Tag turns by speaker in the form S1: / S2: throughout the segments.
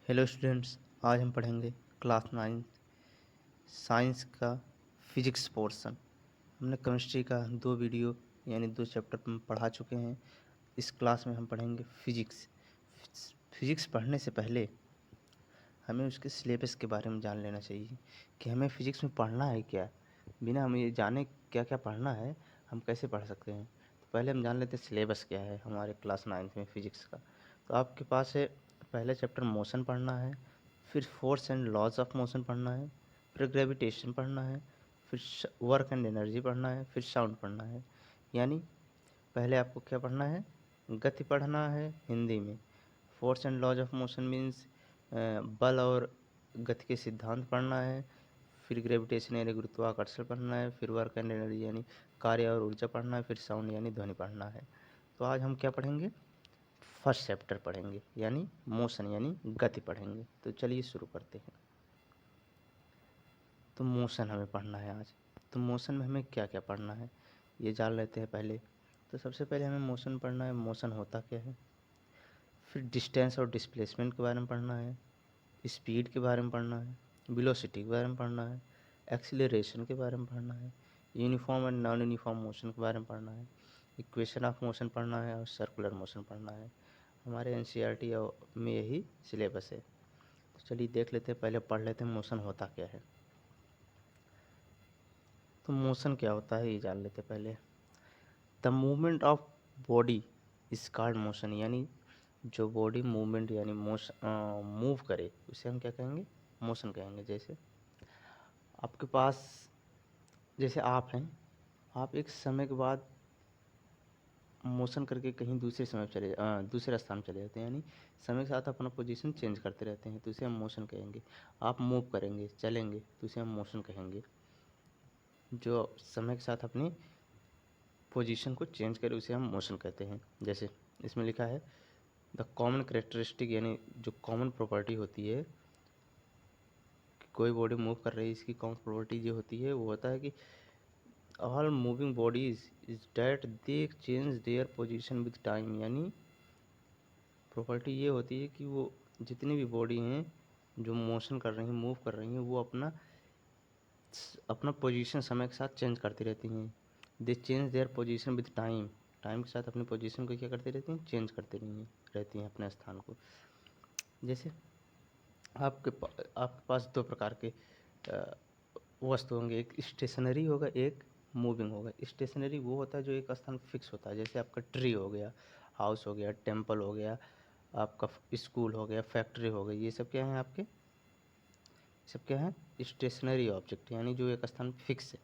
S1: Hello students, आज हम पढ़ेंगे क्लास 9 साइंस का फिजिक्स पोर्शन। हमने केमिस्ट्री का 2 वीडियो यानी 2 चैप्टर हम पढ़ा चुके हैं। इस क्लास में हम पढ़ेंगे फिजिक्स। फिजिक्स पढ़ने से पहले हमें उसके सिलेबस के बारे में जान लेना चाहिए कि हमें फिजिक्स में पढ़ना है क्या। बिना हमें ये जाने क्या क्या पढ़ना है हम कैसे पढ़ सकते हैं। तो पहले हम जान लेते हैं सिलेबस क्या है हमारे क्लास 9 में फिजिक्स का। तो आपके पास है पहला चैप्टर मोशन पढ़ना है, फिर force and laws of motion पढ़ना है, फिर ग्रेविटेशन पढ़ना है, फिर वर्क एंड एनर्जी पढ़ना है, फिर साउंड पढ़ना है। यानी पहले आपको क्या पढ़ना है, गति पढ़ना है हिंदी में। Force and laws of motion means बल और गति के सिद्धांत पढ़ना है। फिर ग्रेविटेशन यानी गुरुत्वाकर्षण पढ़ना है। फिर वर्क एंड एनर्जी यानी कार्य और ऊर्जा पढ़ना है। फिर साउंड यानी ध्वनि पढ़ना है। तो आज हम क्या पढ़ेंगे, फर्स्ट चैप्टर पढ़ेंगे यानी मोशन यानी गति पढ़ेंगे। तो चलिए शुरू करते हैं। तो मोशन हमें पढ़ना है आज। तो मोशन में हमें क्या क्या पढ़ना है ये जान लेते हैं पहले। तो सबसे पहले हमें मोशन पढ़ना है, मोशन होता क्या है। फिर डिस्टेंस और डिस्प्लेसमेंट के बारे में पढ़ना है, स्पीड के बारे में पढ़ना है, वेलोसिटी के बारे में पढ़ना है, एक्सीलरेशन के बारे में पढ़ना है, uniform and non uniform motion के बारे में पढ़ना है, इक्वेशन ऑफ मोशन पढ़ना है और सर्कुलर मोशन पढ़ना है। हमारे एनसीईआरटी में यही सिलेबस है। तो चलिए देख लेते हैं, पहले पढ़ लेते हैं मोशन होता क्या है। तो मोशन क्या होता है ये जान लेते हैं पहले। The movement of body is called motion, यानी जो बॉडी मूवमेंट यानी मोशन मूव करे उसे हम क्या कहेंगे, मोशन कहेंगे। जैसे आपके पास, जैसे आप हैं, आप एक समय के बाद मोशन करके कहीं दूसरे समय दूसरे स्थान चले जाते हैं, यानी समय के साथ अपना पोजीशन चेंज करते रहते हैं, तो उसे हम मोशन कहेंगे। आप मूव करेंगे, चलेंगे, तो उसे हम मोशन कहेंगे। जो समय के साथ अपनी पोजीशन को चेंज करे उसे हम मोशन कहते हैं। जैसे इसमें लिखा है द कॉमन करेक्टरिस्टिक, यानी जो कॉमन प्रॉपर्टी होती है कि कोई बॉडी मूव कर रही है, इसकी कॉमन प्रॉपर्टी जो होती है वो होता है कि all moving bodies is that they change their position with time. यानी प्रॉपर्टी ये होती है कि वो जितनी भी बॉडी हैं जो मोशन कर रही हैं, मूव कर रही हैं, वो अपना अपना पोजीशन समय के साथ चेंज करती रहती हैं। दे change their position with time, time के साथ अपनी पोजीशन को क्या करती रहती हैं, चेंज करती रहती हैं अपने स्थान को। जैसे आपके पास दो प्रकार के वस्तु होंगे, एक स्टेशनरी होगा, एक मूविंग होगा। स्टेशनरी वो होता है जो एक स्थान फिक्स होता है, जैसे आपका ट्री हो गया, हाउस हो गया, टेम्पल हो गया, आपका स्कूल हो गया, फैक्ट्री हो गई। ये सब क्या है आपके, सब क्या है, स्टेशनरी ऑब्जेक्ट, यानी जो एक स्थान फिक्स है।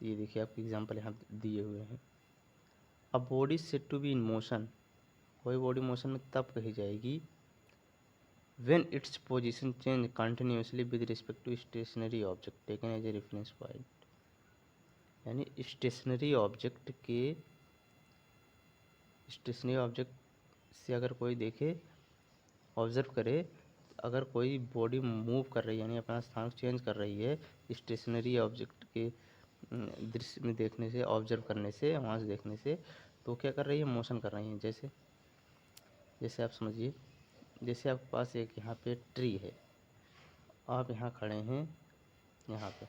S1: ये देखिए आपके एग्जांपल यहाँ दिए हुए हैं। A body said to be in motion, कोई बॉडी मोशन में तब कही जाएगी when its position change continuously with respect to stationary object taken as a reference point। यानी स्टेशनरी ऑब्जेक्ट से अगर कोई देखे, ऑब्जर्व करे, अगर कोई बॉडी मूव कर रही है यानी अपना स्थान चेंज कर रही है स्टेशनरी ऑब्जेक्ट के दृश्य में देखने से, ऑब्जर्व करने से, वहाँ से देखने से, तो क्या कर रही है, मोशन कर रही है। जैसे जैसे आप समझिए, जैसे आपके पास एक यहाँ पे ट्री है, आप यहाँ खड़े हैं, यहाँ पे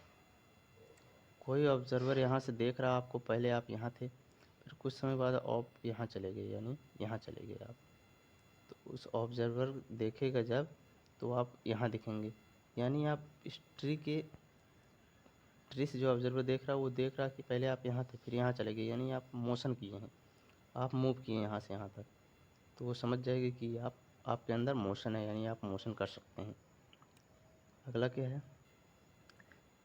S1: कोई ऑब्जर्वर यहाँ से देख रहा आपको, पहले आप यहाँ थे, फिर कुछ समय बाद आप यहाँ चले गए, यानी यहाँ चले गए आप, तो उस ऑब्जर्वर देखेगा जब, तो आप यहाँ दिखेंगे। यानी आप इस ट्री से जो ऑब्जर्वर देख रहा है वो देख रहा है कि पहले आप यहाँ थे, फिर यहाँ चले गए, यानी आप मोशन किए हैं, आप मूव किए हैं यहाँ से यहाँ तक, तो वो समझ जाएगी कि आपके अंदर मोशन है, यानी आप मोशन कर सकते हैं। अगला क्या है,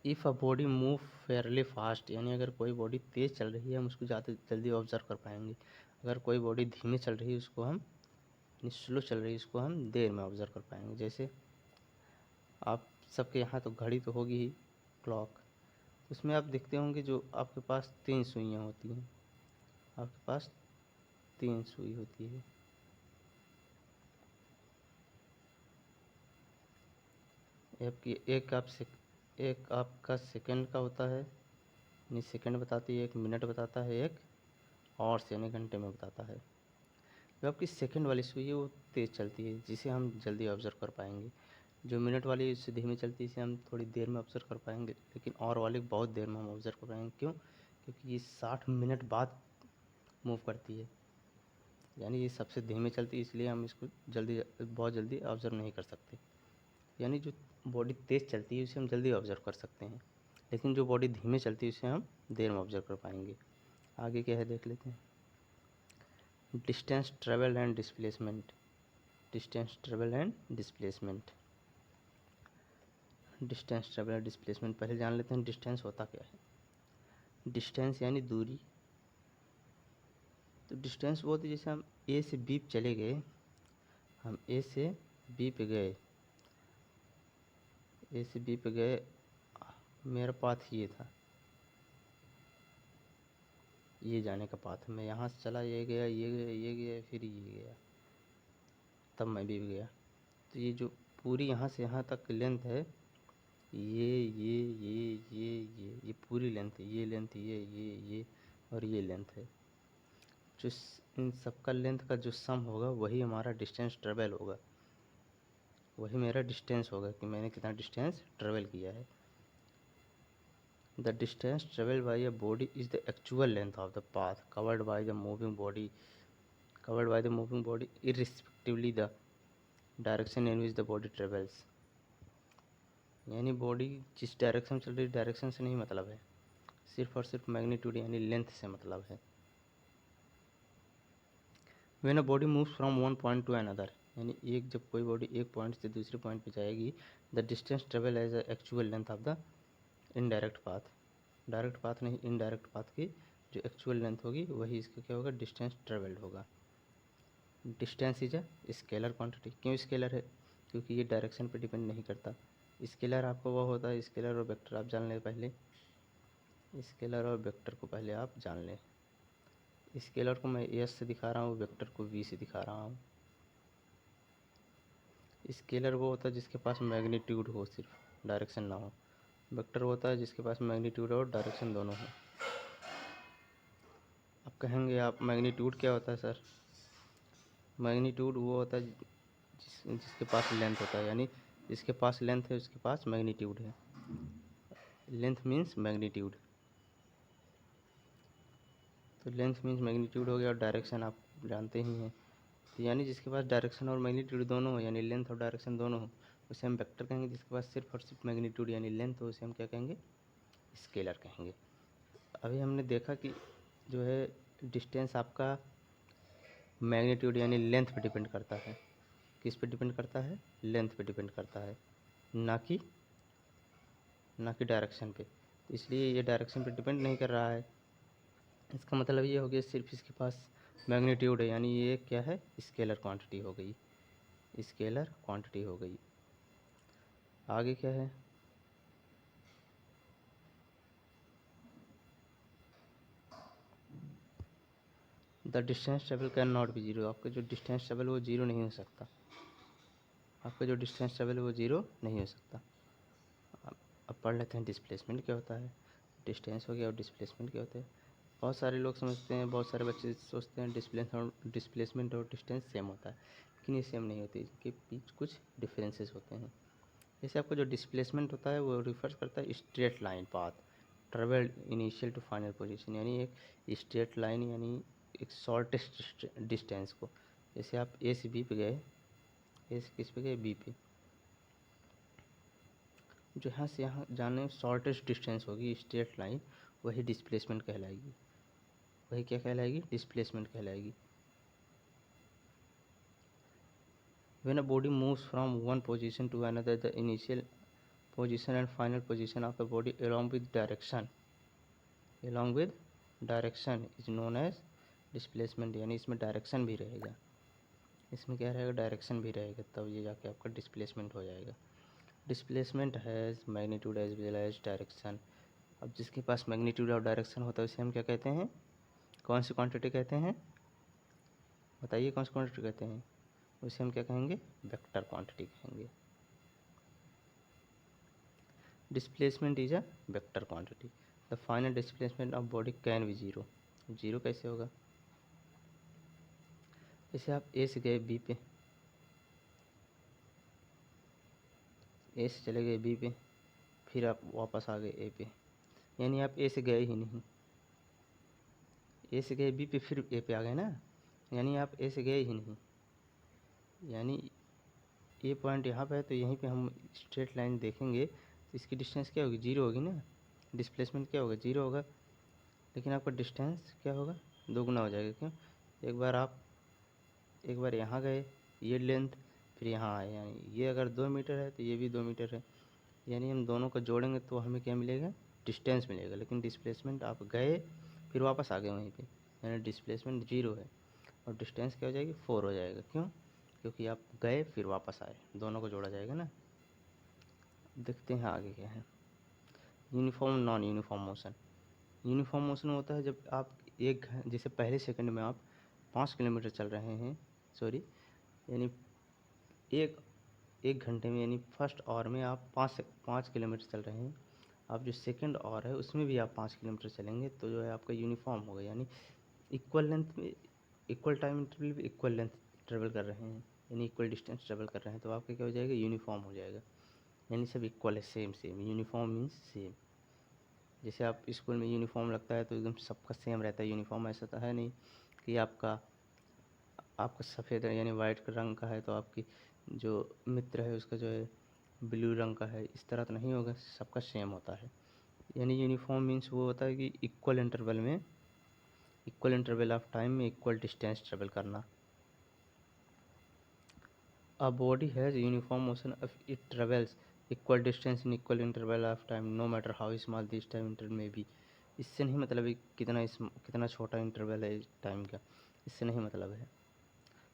S1: if a body move Fairlie fast, यानी अगर कोई बॉडी तेज़ चल रही है हम उसको ज़्यादा जल्दी ऑब्जर्व कर पाएंगे। अगर कोई बॉडी धीमे चल रही है उसको हम, स्लो चल रही है उसको हम देर में ऑब्जर्व कर पाएंगे। जैसे आप सबके यहाँ तो घड़ी तो होगी ही, क्लॉक, उसमें आप देखते होंगे जो आपके पास 3 सुइयाँ होती हैं, आपके पास 3 सुई होती है। एक आपका सेकंड का होता है, यानी सेकंड बताती है, एक मिनट बताता है, एक आवर्स यानी घंटे में बताता है। जो आपकी सेकंड वाली सुई है वो तेज़ चलती है, जिसे हम जल्दी ऑब्ज़र्व कर पाएंगे। जो मिनट वाली इससे धीमी चलती है, इसे हम थोड़ी देर में ऑब्ज़र्व कर पाएंगे, लेकिन और वाली बहुत देर में हम ऑब्ज़र्व कर पाएंगे। क्यों? क्योंकि ये 60 मिनट बाद मूव करती है, यानी ये सबसे धीमी चलती है, इसलिए हम इसको बहुत जल्दी ऑब्ज़र्व नहीं कर सकते। यानी जो बॉडी तेज़ चलती है उसे हम जल्दी ऑब्ज़र्व कर सकते हैं, लेकिन जो बॉडी धीमे चलती है उसे हम देर में ऑब्ज़र्व कर पाएंगे। आगे क्या है देख लेते हैं। Distance travel and displacement. Distance travel and displacement. Distance travel and displacement पहले जान लेते हैं डिस्टेंस होता क्या है। डिस्टेंस यानी दूरी। तो डिस्टेंस वो होती है जैसे हम ए से बी पे चले गए, हम ए से बी पे गए, ए से बी पे गए, मेरा पाथ ये था, ये जाने का पाथ, मैं यहाँ से चला, ये गया, ये गया, ये गया, फिर ये गया, तब मैं भी गया। तो ये जो पूरी यहाँ से यहाँ तक लेंथ है, ये पूरी लेंथ है, ये लेंथ, ये और ये लेंथ है। जो इन सबका लेंथ का जो सम होगा वही हमारा डिस्टेंस ट्रेवल होगा, वही मेरा डिस्टेंस होगा कि मैंने कितना डिस्टेंस ट्रेवल किया है। The distance travel by a body is the actual length of the path covered by the moving body, irrespectively the direction in which the body travels। यानी बॉडी जिस डायरेक्शन में चल रही है, डायरेक्शन से नहीं मतलब है, सिर्फ और सिर्फ मैग्नीट्यूड यानी लेंथ से मतलब है। When a body moves from one point to another, यानी जब कोई बॉडी एक पॉइंट से दूसरे पॉइंट पे जाएगी, the distance travel as the actual length of the indirect path. Direct path नहीं, इनडायरेक्ट पाथ की जो एक्चुअल लेंथ होगी वही इसका क्या होगा, डिस्टेंस ट्रेवल्ड होगा। Distance is a scalar quantity. क्यों स्केलर है? क्योंकि ये डायरेक्शन पे डिपेंड नहीं करता। स्केलर आपको वो होता है, स्केलर और वेक्टर आप जान लें पहले, स्केलर और वेक्टर को पहले आप जान लें। स्केलर को मैं एस से दिखा रहा हूँ, वेक्टर को वी से दिखा रहा हूँ। स्केलर वो होता है जिसके पास मैग्नीट्यूड हो, सिर्फ डायरेक्शन ना हो। वेक्टर होता है जिसके पास मैग्नीट्यूड और डायरेक्शन दोनों हो। अब कहेंगे आप मैग्नीट्यूड क्या होता है सर? मैग्नीट्यूड वो होता है जिसके पास लेंथ होता है, यानी जिसके पास लेंथ है उसके पास मैग्नीट्यूड है। लेंथ मीन्स मैग्नीट्यूड, तो लेंथ मीन्स मैग्नीट्यूड हो गया, और डायरेक्शन आप जानते ही हैं। तो यानी जिसके पास डायरेक्शन और मैग्नीट्यूड दोनों हो, यानी लेंथ और डायरेक्शन दोनों हो, उसे हम वेक्टर कहेंगे। जिसके पास सिर्फ और सिर्फ मैग्नीट्यूड यानी लेंथ हो, उसे हम क्या कहेंगे, स्केलर कहेंगे। अभी हमने देखा कि जो है डिस्टेंस आपका मैग्नीट्यूड यानी लेंथ पे डिपेंड करता है। किस पे डिपेंड करता है? लेंथ पे डिपेंड करता है, ना कि डायरेक्शन पे। तो इसलिए ये डायरेक्शन पे डिपेंड नहीं कर रहा है। इसका मतलब ये हो गया सिर्फ इसके पास मैग्नीट्यूड है, यानी ये क्या है, स्केलर क्वांटिटी हो गई, स्केलर क्वांटिटी हो गई। आगे क्या है? The distance travel can not be zero. आपका जो डिस्टेंस ट्रेवल वो जीरो नहीं हो सकता, आपका जो डिस्टेंस ट्रेवल वो जीरो नहीं हो सकता। अब पढ़ लेते हैं डिस्प्लेसमेंट क्या होता है। डिस्टेंस हो गया और डिस्प्लेसमेंट क्या होता है। बहुत सारे लोग समझते हैं, बहुत सारे बच्चे सोचते हैं डिस्प्लेसमेंट और डिस्टेंस सेम होता है, लेकिन ये सेम नहीं होती, इनके बीच कुछ डिफरेंसेस होते हैं। जैसे आपका जो डिस्प्लेसमेंट होता है वो रिफर्स करता है straight line path travelled initial to final position, यानी एक स्ट्रेट लाइन यानी एक शॉर्टेस्ट डिस्टेंस को। जैसे आप ए से बी पे गए, ए से किस पे गए, बी पे, जो यहाँ से यहाँ जाने में शॉर्टेस्ट डिस्टेंस होगी स्ट्रेट लाइन, वही डिस्प्लेसमेंट कहलाएगी। वही क्या कहलाएगी, डिस्प्लेसमेंट कहलाएगी। When a body moves from one position to another, the initial position and final position of the body along with direction is known as displacement। यानी इसमें direction भी रहेगा, इसमें क्या रहेगा, डायरेक्शन भी रहेगा, तब ये जाके आपका डिस्प्लेसमेंट हो जाएगा। Displacement has magnitude as well as direction. अब जिसके पास मैग्नीट्यूड और डायरेक्शन होता है उसे हम क्या कहते हैं, कौन सी क्वांटिटी कहते हैं, बताइए कौन सी क्वांटिटी कहते हैं? उसे हम क्या कहेंगे, वेक्टर क्वांटिटी कहेंगे। Displacement is a vector quantity. The final displacement of body can B zero. Zero कैसे होगा? जैसे आप ए से गए बी पे, ए से चले गए बी पे, फिर आप वापस आ गए ए पे, यानी आप ए से गए ही नहीं। ए से गए बी पे फिर ए पे आ गए ना, यानी आप ए से गए ही नहीं। यानी ए पॉइंट यहाँ पे है तो यहीं पे हम स्ट्रेट लाइन देखेंगे तो इसकी डिस्टेंस क्या होगी, जीरो होगी ना। डिस्प्लेसमेंट क्या होगा, जीरो होगा, लेकिन आपका डिस्टेंस क्या होगा, दोगुना हो जाएगा। क्यों, एक बार यहाँ गए, ये लेंथ, फिर यहाँ आए, यानी ये अगर 2 मीटर है तो ये भी 2 मीटर है, यानी हम दोनों को जोड़ेंगे तो हमें क्या मिलेगा, डिस्टेंस मिलेगा। लेकिन डिस्प्लेसमेंट आप गए फिर वापस आ गए वहीं पे, यानी डिस्प्लेसमेंट जीरो है और डिस्टेंस क्या हो जाएगी, 4 हो जाएगा। क्यों, क्योंकि आप गए फिर वापस आए, दोनों को जोड़ा जाएगा ना। देखते हैं आगे क्या है। Uniform non uniform motion. Uniform motion होता है जब आप जैसे पहले सेकंड में आप 5 किलोमीटर चल रहे हैं, सॉरी, यानी एक एक घंटे में, यानी फर्स्ट आवर में आप 5 किलोमीटर चल रहे हैं। आप जो सेकंड आवर है उसमें भी आप 5 किलोमीटर चलेंगे तो जो है आपका यूनिफॉर्म होगा, यानी इक्वल लेंथ में, इक्वल टाइम इंटरवल में इक्वल लेंथ ट्रेवल कर रहे हैं, यानी इक्वल डिस्टेंस ट्रेवल कर रहे हैं, तो आपका क्या हो जाएगा, यूनिफॉर्म हो जाएगा। यानी सब इक्वल है, same same, uniform means same. जैसे आप स्कूल में यूनिफॉर्म लगता है तो एकदम सबका सेम रहता है यूनिफॉर्म, ऐसा तो है नहीं कि आपका आपका सफ़ेद यानी वाइट रंग का है तो आपकी जो मित्र है उसका जो है ब्लू रंग का है, इस तरह तो नहीं होगा, सबका सेम होता है। यानी यूनिफॉर्म मीन्स वो होता है कि इक्वल इंटरवल में, इक्वल इंटरवल ऑफ टाइम में इक्वल डिस्टेंस ट्रेवल करना। A body has uniform motion if it travels equal distance in equal interval of time no matter how small this time interval may be। इससे नहीं मतलब है कितना छोटा interval है time का, इससे नहीं मतलब है।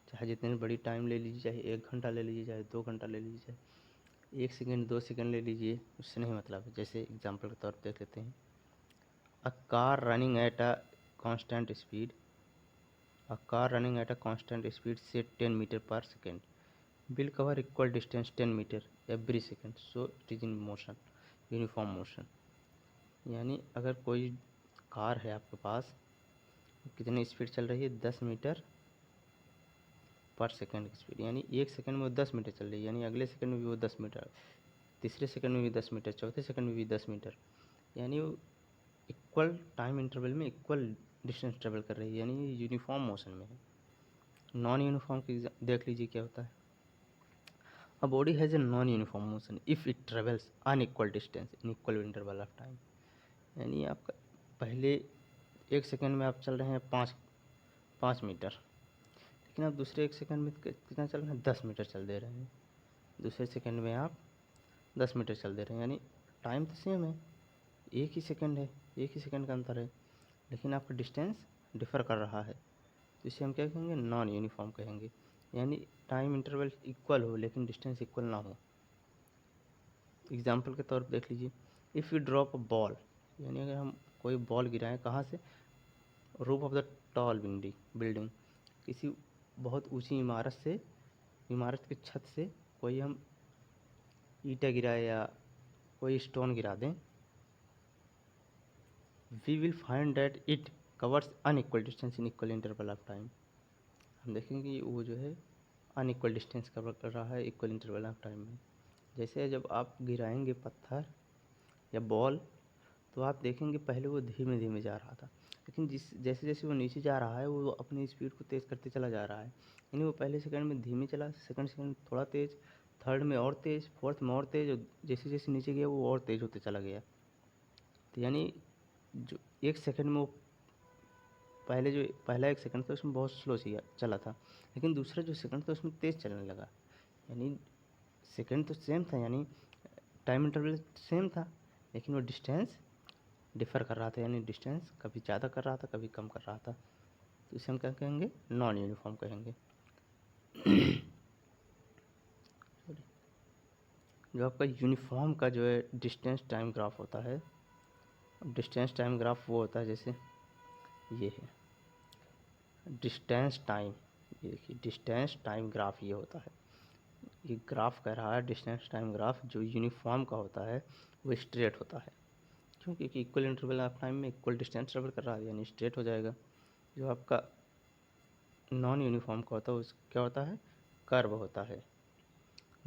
S1: चाहे जितनी बड़ी टाइम ले लीजिए, चाहे 1 घंटा ले लीजिए, चाहे 2 घंटा ले लीजिए, चाहे 1 सेकेंड 2 सेकेंड ले लीजिए, उससे नहीं मतलब है। जैसे एग्जाम्पल के तौर पर देख लेते हैं, a car running at a constant speed, a car running at a constant speed से 10 मीटर पर second will cover equal distance 10 metre every second, so it is in motion, uniform motion. यानी अगर कोई कार है आपके पास, कितनी speed चल रही है, 10 मीटर पर सेकेंड की स्पीड, यानी 1 सेकंड में वो 10 मीटर चल रही है, यानी अगले सेकंड में भी वो 10 मीटर, तीसरे सेकंड में भी 10 मीटर, चौथे सेकंड में भी 10 मीटर, यानी वो इक्वल टाइम इंटरवल में इक्वल डिस्टेंस ट्रेवल कर रही है, यानी ये यूनिफॉर्म मोशन में है। नॉन यूनिफॉर्म की देख लीजिए क्या होता है। A body has a non-uniform motion if it travels unequal distance in equal interval of time। यानी आपका पहले 1 सेकंड में आप चल रहे हैं 5 मीटर, लेकिन आप दूसरे 1 सेकंड में कितना चल रहे हैं, 10 मीटर चल दे रहे हैं। दूसरे सेकंड में आप 10 मीटर चल दे रहे हैं, यानी टाइम तो सेम है, एक ही सेकंड है, एक ही सेकंड का अंतर है, लेकिन आपका डिस्टेंस डिफ़र कर रहा है, तो इसे हम क्या कहेंगे, नॉन यूनिफॉर्म कहेंगे। यानी टाइम इंटरवल इक्वल हो लेकिन डिस्टेंस इक्वल ना हो। एग्जाम्पल के तौर पर देख लीजिए, if you drop a ball, यानी अगर हम कोई बॉल गिराएं कहाँ से, roof of the tall building, किसी बहुत ऊंची इमारत से, इमारत की छत से कोई हम ईंटा गिराए या कोई स्टोन गिरा दें, we will find that it covers unequal distance in equal interval of time. हम देखेंगे वो जो है अनइक्वल डिस्टेंस कवर कर रहा है इक्वल इंटरवल ऑफ टाइम में। जैसे जब आप गिराएंगे पत्थर या बॉल तो आप देखेंगे पहले वो धीमे धीमे जा रहा था, लेकिन जैसे जैसे वो नीचे जा रहा है वो अपनी स्पीड को तेज़ करते चला जा रहा है। यानी वो पहले सेकंड में धीमे चला, सेकंड थोड़ा तेज़, थर्ड में और तेज़, फोर्थ में और तेज़, और जैसे जैसे नीचे गया वो और तेज़ होते चला गया। तो यानी जो 1 सेकंड में वो पहला 1 सेकंड था उसमें बहुत स्लो चला था, लेकिन दूसरा जो सेकंड था उसमें तेज़ चलने लगा। यानी सेकंड तो सेम था, यानी टाइम इंटरवल सेम था, लेकिन वो डिस्टेंस डिफ़र कर रहा था, यानी डिस्टेंस कभी ज़्यादा कर रहा था कभी कम कर रहा था, तो इसे हम क्या कहेंगे, नॉन यूनिफॉर्म कहेंगे। जो आपका यूनिफॉर्म का जो है डिस्टेंस टाइम ग्राफ होता है, डिस्टेंस टाइम ग्राफ वो होता है जैसे ये है डिस्टेंस टाइम, ये देखिए डिस्टेंस टाइम ग्राफ ये होता है। ये ग्राफ कह रहा है डिस्टेंस टाइम ग्राफ जो यूनिफॉर्म का होता है वो स्ट्रेट होता है। क्यों, क्योंकि इक्वल इंटरवल ऑफ टाइम में इक्वल डिस्टेंस ट्रेवल कर रहा है, यानी स्ट्रेट हो जाएगा। जो आपका नॉन यूनिफॉर्म का होता है उस क्या होता है, कर्व होता है।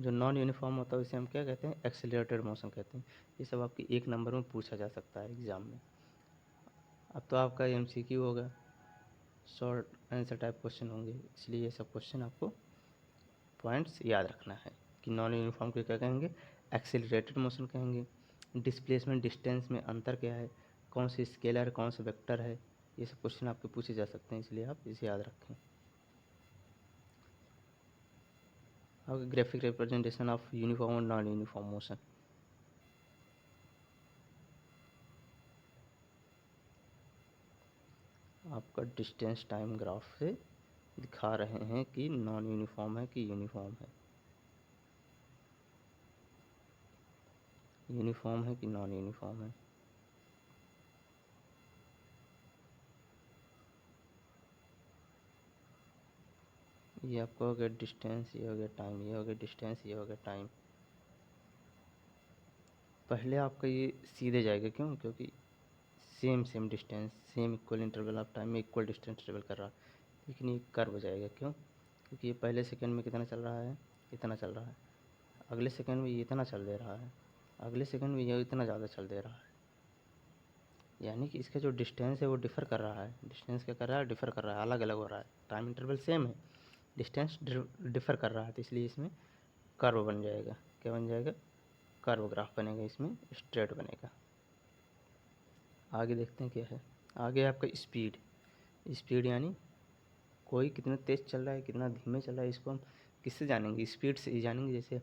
S1: जो नॉन यूनिफॉर्म होता है उसे हम क्या कहते हैं, एक्सेलरेटेड मोशन कहते हैं। ये सब आपके 1 नंबर में पूछा जा सकता है एग्ज़ाम में। अब तो आपका MCQ होगा, शॉर्ट आंसर टाइप क्वेश्चन होंगे, इसलिए ये सब क्वेश्चन आपको पॉइंट्स याद रखना है कि नॉन यूनिफॉर्म को क्या कहेंगे, एक्सेलरेटेड मोशन कहेंगे। डिस्प्लेसमेंट डिस्टेंस में अंतर क्या है, कौन सी स्केलर है, कौन सा वेक्टर है, ये सब क्वेश्चन आपके पूछे जा सकते हैं, इसलिए आप इसे याद रखें। अब ग्राफिक रिप्रेजेंटेशन ऑफ यूनिफॉर्म और नॉन यूनिफॉर्म मोशन। आपका डिस्टेंस टाइम ग्राफ से दिखा रहे हैं कि नॉन यूनिफॉर्म है कि यूनिफॉर्म है, यूनिफॉर्म है कि नॉन यूनिफॉर्म है। ये आपका हो गया डिस्टेंस, ये हो गया टाइम, ये हो गया डिस्टेंस, ये हो गया टाइम। पहले आपका ये सीधे जाएगा, क्यों, क्योंकि same distance, same equal interval of time में इक्वल डिस्टेंस ट्रेवल कर रहा है। लेकिन ये कर्व जाएगा, क्यों, क्योंकि ये पहले सेकंड में कितना चल रहा है, इतना चल रहा है, अगले सेकंड में ये इतना चल दे रहा है, अगले सेकंड में ये इतना ज़्यादा चल दे रहा है। यानी कि इसका जो डिस्टेंस है वो डिफ़र कर रहा है, डिस्टेंस क्या कर रहा है, डिफ़र कर रहा है, अलग अलग हो रहा है। टाइम इंटरवल सेम है, डिस्टेंस डिफ़र कर रहा है, तो इसलिए इसमें कर्व बन जाएगा। क्या बन जाएगा, कर्व ग्राफ बनेगा, इसमें स्ट्रेट बनेगा। आगे देखते हैं क्या है। आगे आपका स्पीड, स्पीड यानी कोई कितना तेज़ चल रहा है, कितना धीमे चल रहा है, इसको हम किससे जानेंगे, स्पीड से ही जानेंगे। जैसे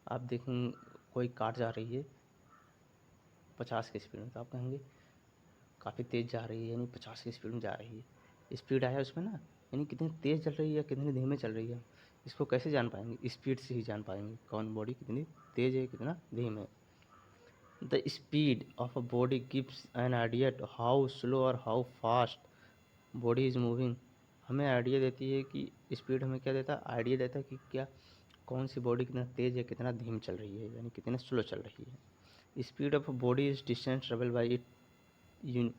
S1: आप देखें कोई कार जा रही है 50 की स्पीड में, तो आप कहेंगे काफ़ी तेज़ जा रही है, यानी 50 की स्पीड में जा रही है। स्पीड आया उसमें ना, यानी कितनी तेज़ चल रही है, कितनी धीमे चल रही है। इसको कैसे जान पाएंगे, स्पीड से ही जान पाएंगे कौन बॉडी कितनी तेज़ है, कितना धीमे। The speed of a body gives an idea to how slow or how fast body is moving. हमें आइडिया देती है कि स्पीड हमें क्या देता है, आइडिया देता है कि क्या कौन सी बॉडी कितना तेज़ है, कितना धीमे चल रही है, यानी कितना स्लो चल रही है। Speed of body is distance travel by it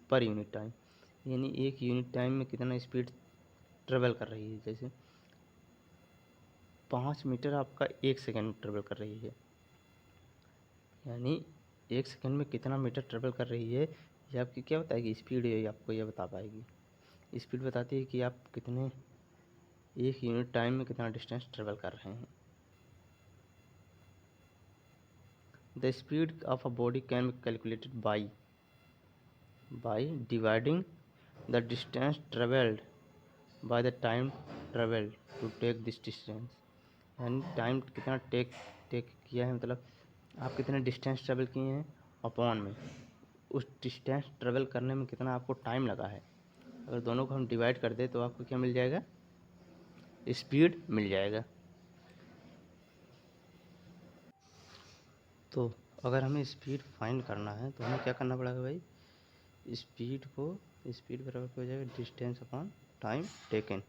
S1: per unit time, यानी एक यूनिट टाइम में कितना स्पीड ट्रेवल कर रही है। जैसे 5 मीटर आपका 1 सेकेंड में ट्रेवल कर रही है, यानी 1 सेकेंड में कितना मीटर ट्रेवल कर रही है, ये आपकी क्या बताएगी, स्पीड है, आपको यह बता पाएगी। स्पीड बताती है कि आप कितने एक यूनिट टाइम में कितना डिस्टेंस ट्रेवल कर रहे हैं। The speed of a body can be calculated by dividing the distance travelled by the time travelled to take this distance, यानी टाइम कितना टेक टेक किया है, मतलब आप कितने डिस्टेंस ट्रेवल किए हैं अपॉन में उस डिस्टेंस ट्रेवल करने में कितना आपको टाइम लगा है। अगर दोनों को हम डिवाइड कर दें तो आपको क्या मिल जाएगा, स्पीड मिल जाएगा। तो अगर हमें स्पीड फाइंड करना है तो हमें क्या करना पड़ेगा भाई, स्पीड बराबर क्या हो जाएगा, डिस्टेंस अपॉन टाइम टेकन,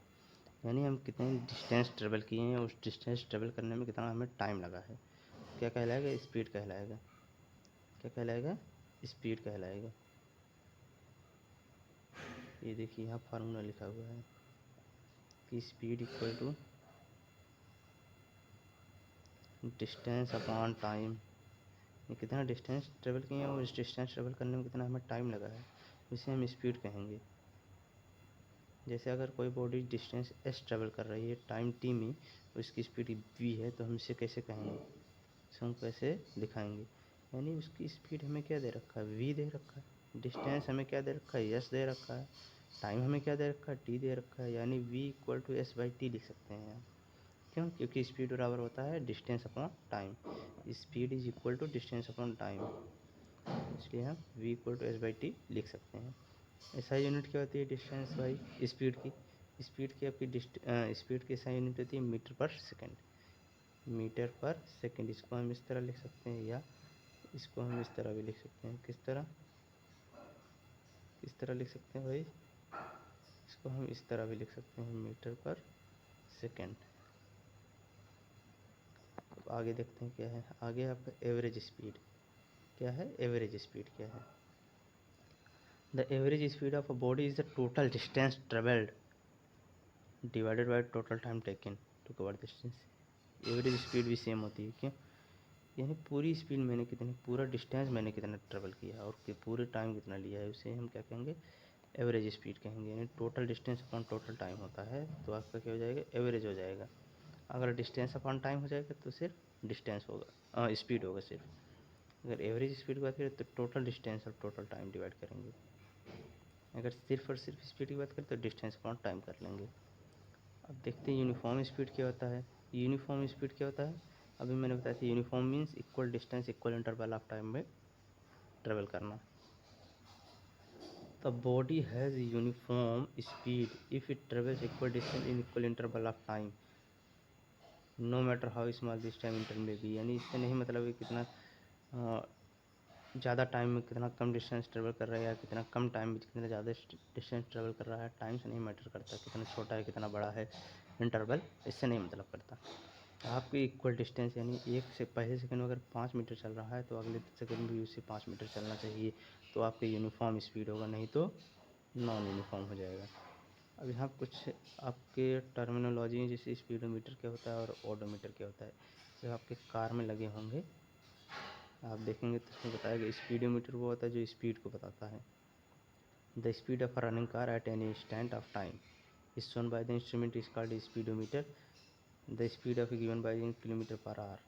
S1: यानी हम कितने डिस्टेंस ट्रेवल किए हैं, उस डिस्टेंस ट्रेवल करने में कितना हमें टाइम लगा है, क्या कहलाएगा, स्पीड कहलाएगा। क्या कहलाएगा, स्पीड कहलाएगा। ये देखिए यहाँ फार्मूला लिखा हुआ है कि speed equal to distance upon time, ये कितना डिस्टेंस ट्रेवल किए हैं और इस डिस्टेंस ट्रेवल करने में कितना हमें टाइम लगा है, इसे हम स्पीड कहेंगे। जैसे अगर कोई बॉडी डिस्टेंस s ट्रेवल कर रही है टाइम t में, तो इसकी स्पीड v है, तो हम इसे कैसे कहेंगे, इसे हम कैसे दिखाएंगे, यानी उसकी स्पीड हमें क्या दे रखा है, v दे रखा है, डिस्टेंस हमें क्या दे रखा है, s दे रखा है, टाइम हमें क्या दे रखा है, t दे रखा है, यानी v equal to s by T लिख सकते हैं हम। क्यों, क्योंकि स्पीड बराबर होता है distance upon time, speed is equal to distance upon time, इसलिए हम v equal to s by T लिख सकते हैं। एसआई यूनिट क्या होती है, डिस्टेंस बाई स्पीड की, स्पीड की आपकी स्पीड की एसआई यूनिट होती है मीटर पर सेकंड, मीटर पर सेकंड। इसको हम इस तरह लिख सकते हैं या इसको हम इस तरह भी लिख सकते हैं। किस तरह लिख सकते हैं भाई, इसको हम इस तरह भी लिख सकते हैं, मीटर पर सेकंड। अब आगे देखते हैं क्या है। आगे आपका एवरेज स्पीड क्या है, एवरेज स्पीड क्या है, the average speed of a body is the total distance travelled divided by total time taken to cover distance. Average speed भी सेम होती है। क्यों? यानी पूरी स्पीड मैंने कितनी, पूरा डिस्टेंस मैंने कितना ट्रेवल किया और पूरे टाइम कितना लिया है, उसे हम क्या कहेंगे, एवरेज स्पीड कहेंगे। यानी total distance upon total time होता है, तो आपका क्या हो जाएगा, एवरेज हो जाएगा। अगर डिस्टेंस अपॉन टाइम हो जाएगा तो सिर्फ डिस्टेंस होगा, स्पीड होगा सिर्फ। अगर एवरेज स्पीड की बात करें तो टोटल डिस्टेंस और टोटल टाइम डिवाइड करेंगे। अगर सिर्फ और सिर्फ स्पीड की बात करें तो डिस्टेंस अपॉन टाइम कर लेंगे। अब देखते हैं यूनिफॉर्म स्पीड क्या होता है। यूनिफॉर्म स्पीड क्या होता है, अभी मैंने बताया था, uniform means equal distance equal interval of time में ट्रेवल करना। The body has uniform speed if it travels equal distance in equal interval of time no matter how small this time interval में भी। यानी इससे नहीं मतलब है कितना ज़्यादा टाइम में कितना कम डिस्टेंस ट्रेवल कर रहा है या कितना कम टाइम में कितना ज़्यादा डिस्टेंस ट्रेवल कर रहा है, टाइम से नहीं मैटर करता, कितना छोटा है कितना बड़ा है इंटरवल, इससे नहीं मतलब करता। आपकी इक्वल डिस्टेंस यानी एक से पहले सेकंड में अगर 5 मीटर चल रहा है तो अगले सेकंड भी उससे 5 मीटर चलना चाहिए, तो आपके यूनिफॉर्म स्पीड होगा, नहीं तो नॉन यूनिफॉर्म हो जाएगा। अब यहाँ कुछ आपके टर्मिनोलॉजी, जैसे स्पीडोमीटर क्या होता है और ओडोमीटर क्या होता है, जब आपके कार में लगे होंगे आप देखेंगे तो उसमें बताएगा, स्पीडोमीटर वो होता है जो स्पीड को बताता है। The speed of a running car at any instant of time is shown by the instrument is called speedometer. The speed of given by in kilometre per hour.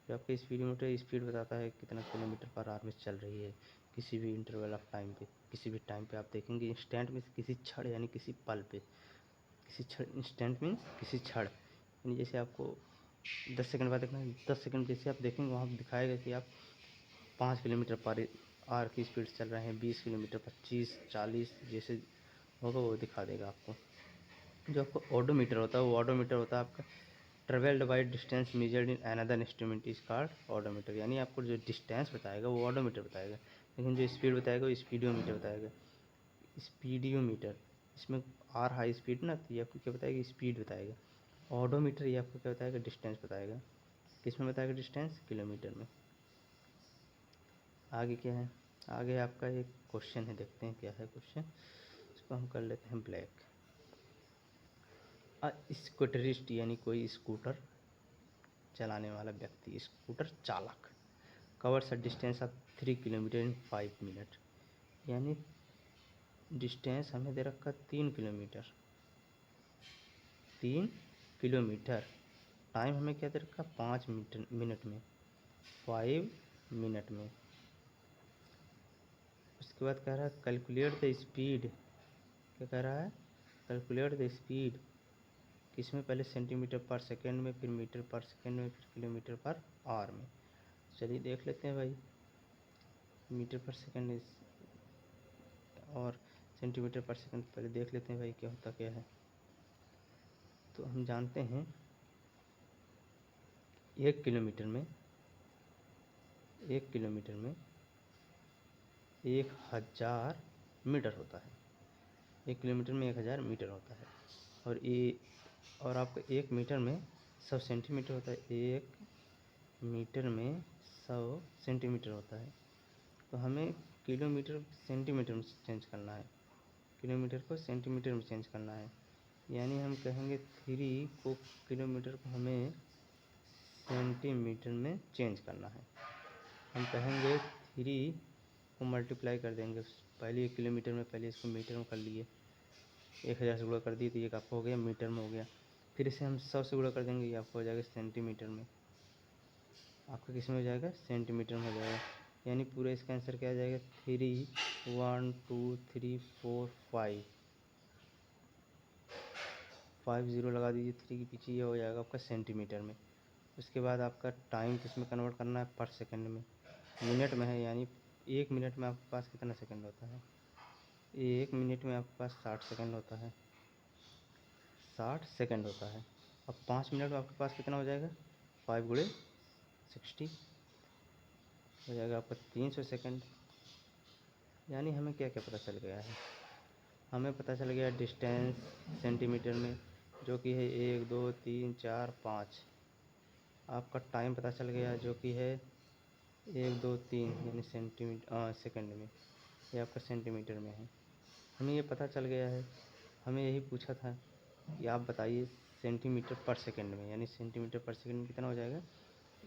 S1: जो आपका स्पीडोमीटर स्पीड बताता है कितना kilometre per hour में चल रही है किसी भी इंटरवल ऑफ टाइम पे, किसी भी टाइम पे। आप देखेंगे इंस्टेंट में किसी क्षण यानी किसी पल पे, किसी क्षण, इंस्टेंट मीन्स किसी क्षण, यानी जैसे आपको 10 सेकंड बाद देखना है, 10 सेकंड जैसे आप देखेंगे वहाँ दिखाएगा कि आप 5 किलोमीटर पर आवर की स्पीड चल रहे हैं, 20 किलोमीटर, 25, 40 जैसे होगा वो दिखा देगा आपको। जो आपको ओडोमीटर होता है वो ऑडोमीटर होता है आपका travelled by distance measured in another instrument is called odometer. यानी आपको जो डिस्टेंस बताएगा वो ऑडोमीटर बताएगा, लेकिन जो स्पीड बताएगा वो स्पीडोमीटर बताएगा। स्पीडियोमीटर, इसमें आर हाई स्पीड ना, तो ये आपको क्या बताएगा, स्पीड बताएगा। ऑडोमीटर ये आपको क्या बताएगा, डिस्टेंस बताएगा। किस में बताएगा, डिस्टेंस, किलोमीटर में। आगे क्या है, आगे आपका एक क्वेश्चन है, देखते हैं क्या है क्वेश्चन, इसको हम कर लेते हैं ब्लैक। स्कूटरिस्ट यानी कोई स्कूटर चलाने वाला व्यक्ति, स्कूटर चालक, covers a distance of 3 kilometre in 5 minute. यानी डिस्टेंस हमें दे रखा 3 किलोमीटर, 3 किलोमीटर। टाइम हमें क्या दे रखा, 5 मिनट में, 5 मिनट में। उसके बाद कह रहा है कैलकुलेट द स्पीड, क्या कह रहा है, कैलकुलेट द स्पीड, किसमें, पहले सेंटीमीटर पर सेकेंड में, फिर मीटर पर सेकेंड में, फिर किलोमीटर पर आवर में। चलिए देख लेते हैं भाई, मीटर पर सेकेंड और सेंटीमीटर पर सेकंड पहले देख लेते हैं भाई क्या होता क्या है। तो हम जानते हैं 1 किलोमीटर में, 1 किलोमीटर में 1000 मीटर होता है। 1 किलोमीटर में 1000 मीटर होता है। और ये, और आपका 1 मीटर में 100 सेंटीमीटर होता है। 1 मीटर में 100 सेंटीमीटर होता है। तो हमें किलोमीटर सेंटीमीटर में चेंज करना है, किलोमीटर को सेंटीमीटर में चेंज करना है। यानी हम कहेंगे 3 को, किलोमीटर को हमें सेंटीमीटर में चेंज करना है। हम कहेंगे 3 को मल्टीप्लाई कर देंगे, पहले 1 किलोमीटर में, पहले इसको मीटर में कर लिए, 1000 से गुणा कर दिए तो ये आपका हो गया मीटर में हो गया। फिर इसे हम 100 से गुणा कर देंगे, ये आपको हो जाएगा सेंटीमीटर में, आपका किस में हो जाएगा, सेंटीमीटर में हो जाएगा। यानी पूरा इसका आंसर क्या आ जाएगा, 3, 1, 2, 3, 4, 5 जीरो लगा दीजिए 3 के पीछे, ये हो जाएगा आपका सेंटीमीटर में। उसके बाद आपका टाइम किस में कन्वर्ट करना है, पर सेकंड में, मिनट में है। यानी 1 मिनट में आपके पास कितना सेकंड होता है, 1 मिनट में आपके पास 60 सेकंड होता है, 60 सेकंड होता है। अब 5 मिनट में आपके पास कितना हो जाएगा, 5 गुणे 60 हो जाएगा आपका 300 सेकंड। यानी हमें क्या क्या पता चल गया है, हमें पता चल गया डिस्टेंस सेंटीमीटर में जो कि है 1, 2, 3, 4, 5। आपका टाइम पता चल गया जो कि है 1, 2, 3 यानी सेंटीमीटर सेकंड में, ये आपका सेंटीमीटर में है। हमें ये पता चल गया है, हमें यही पूछा था ये आप बताइए सेंटीमीटर पर सेकंड में, यानी सेंटीमीटर पर सेकंड में कितना हो जाएगा,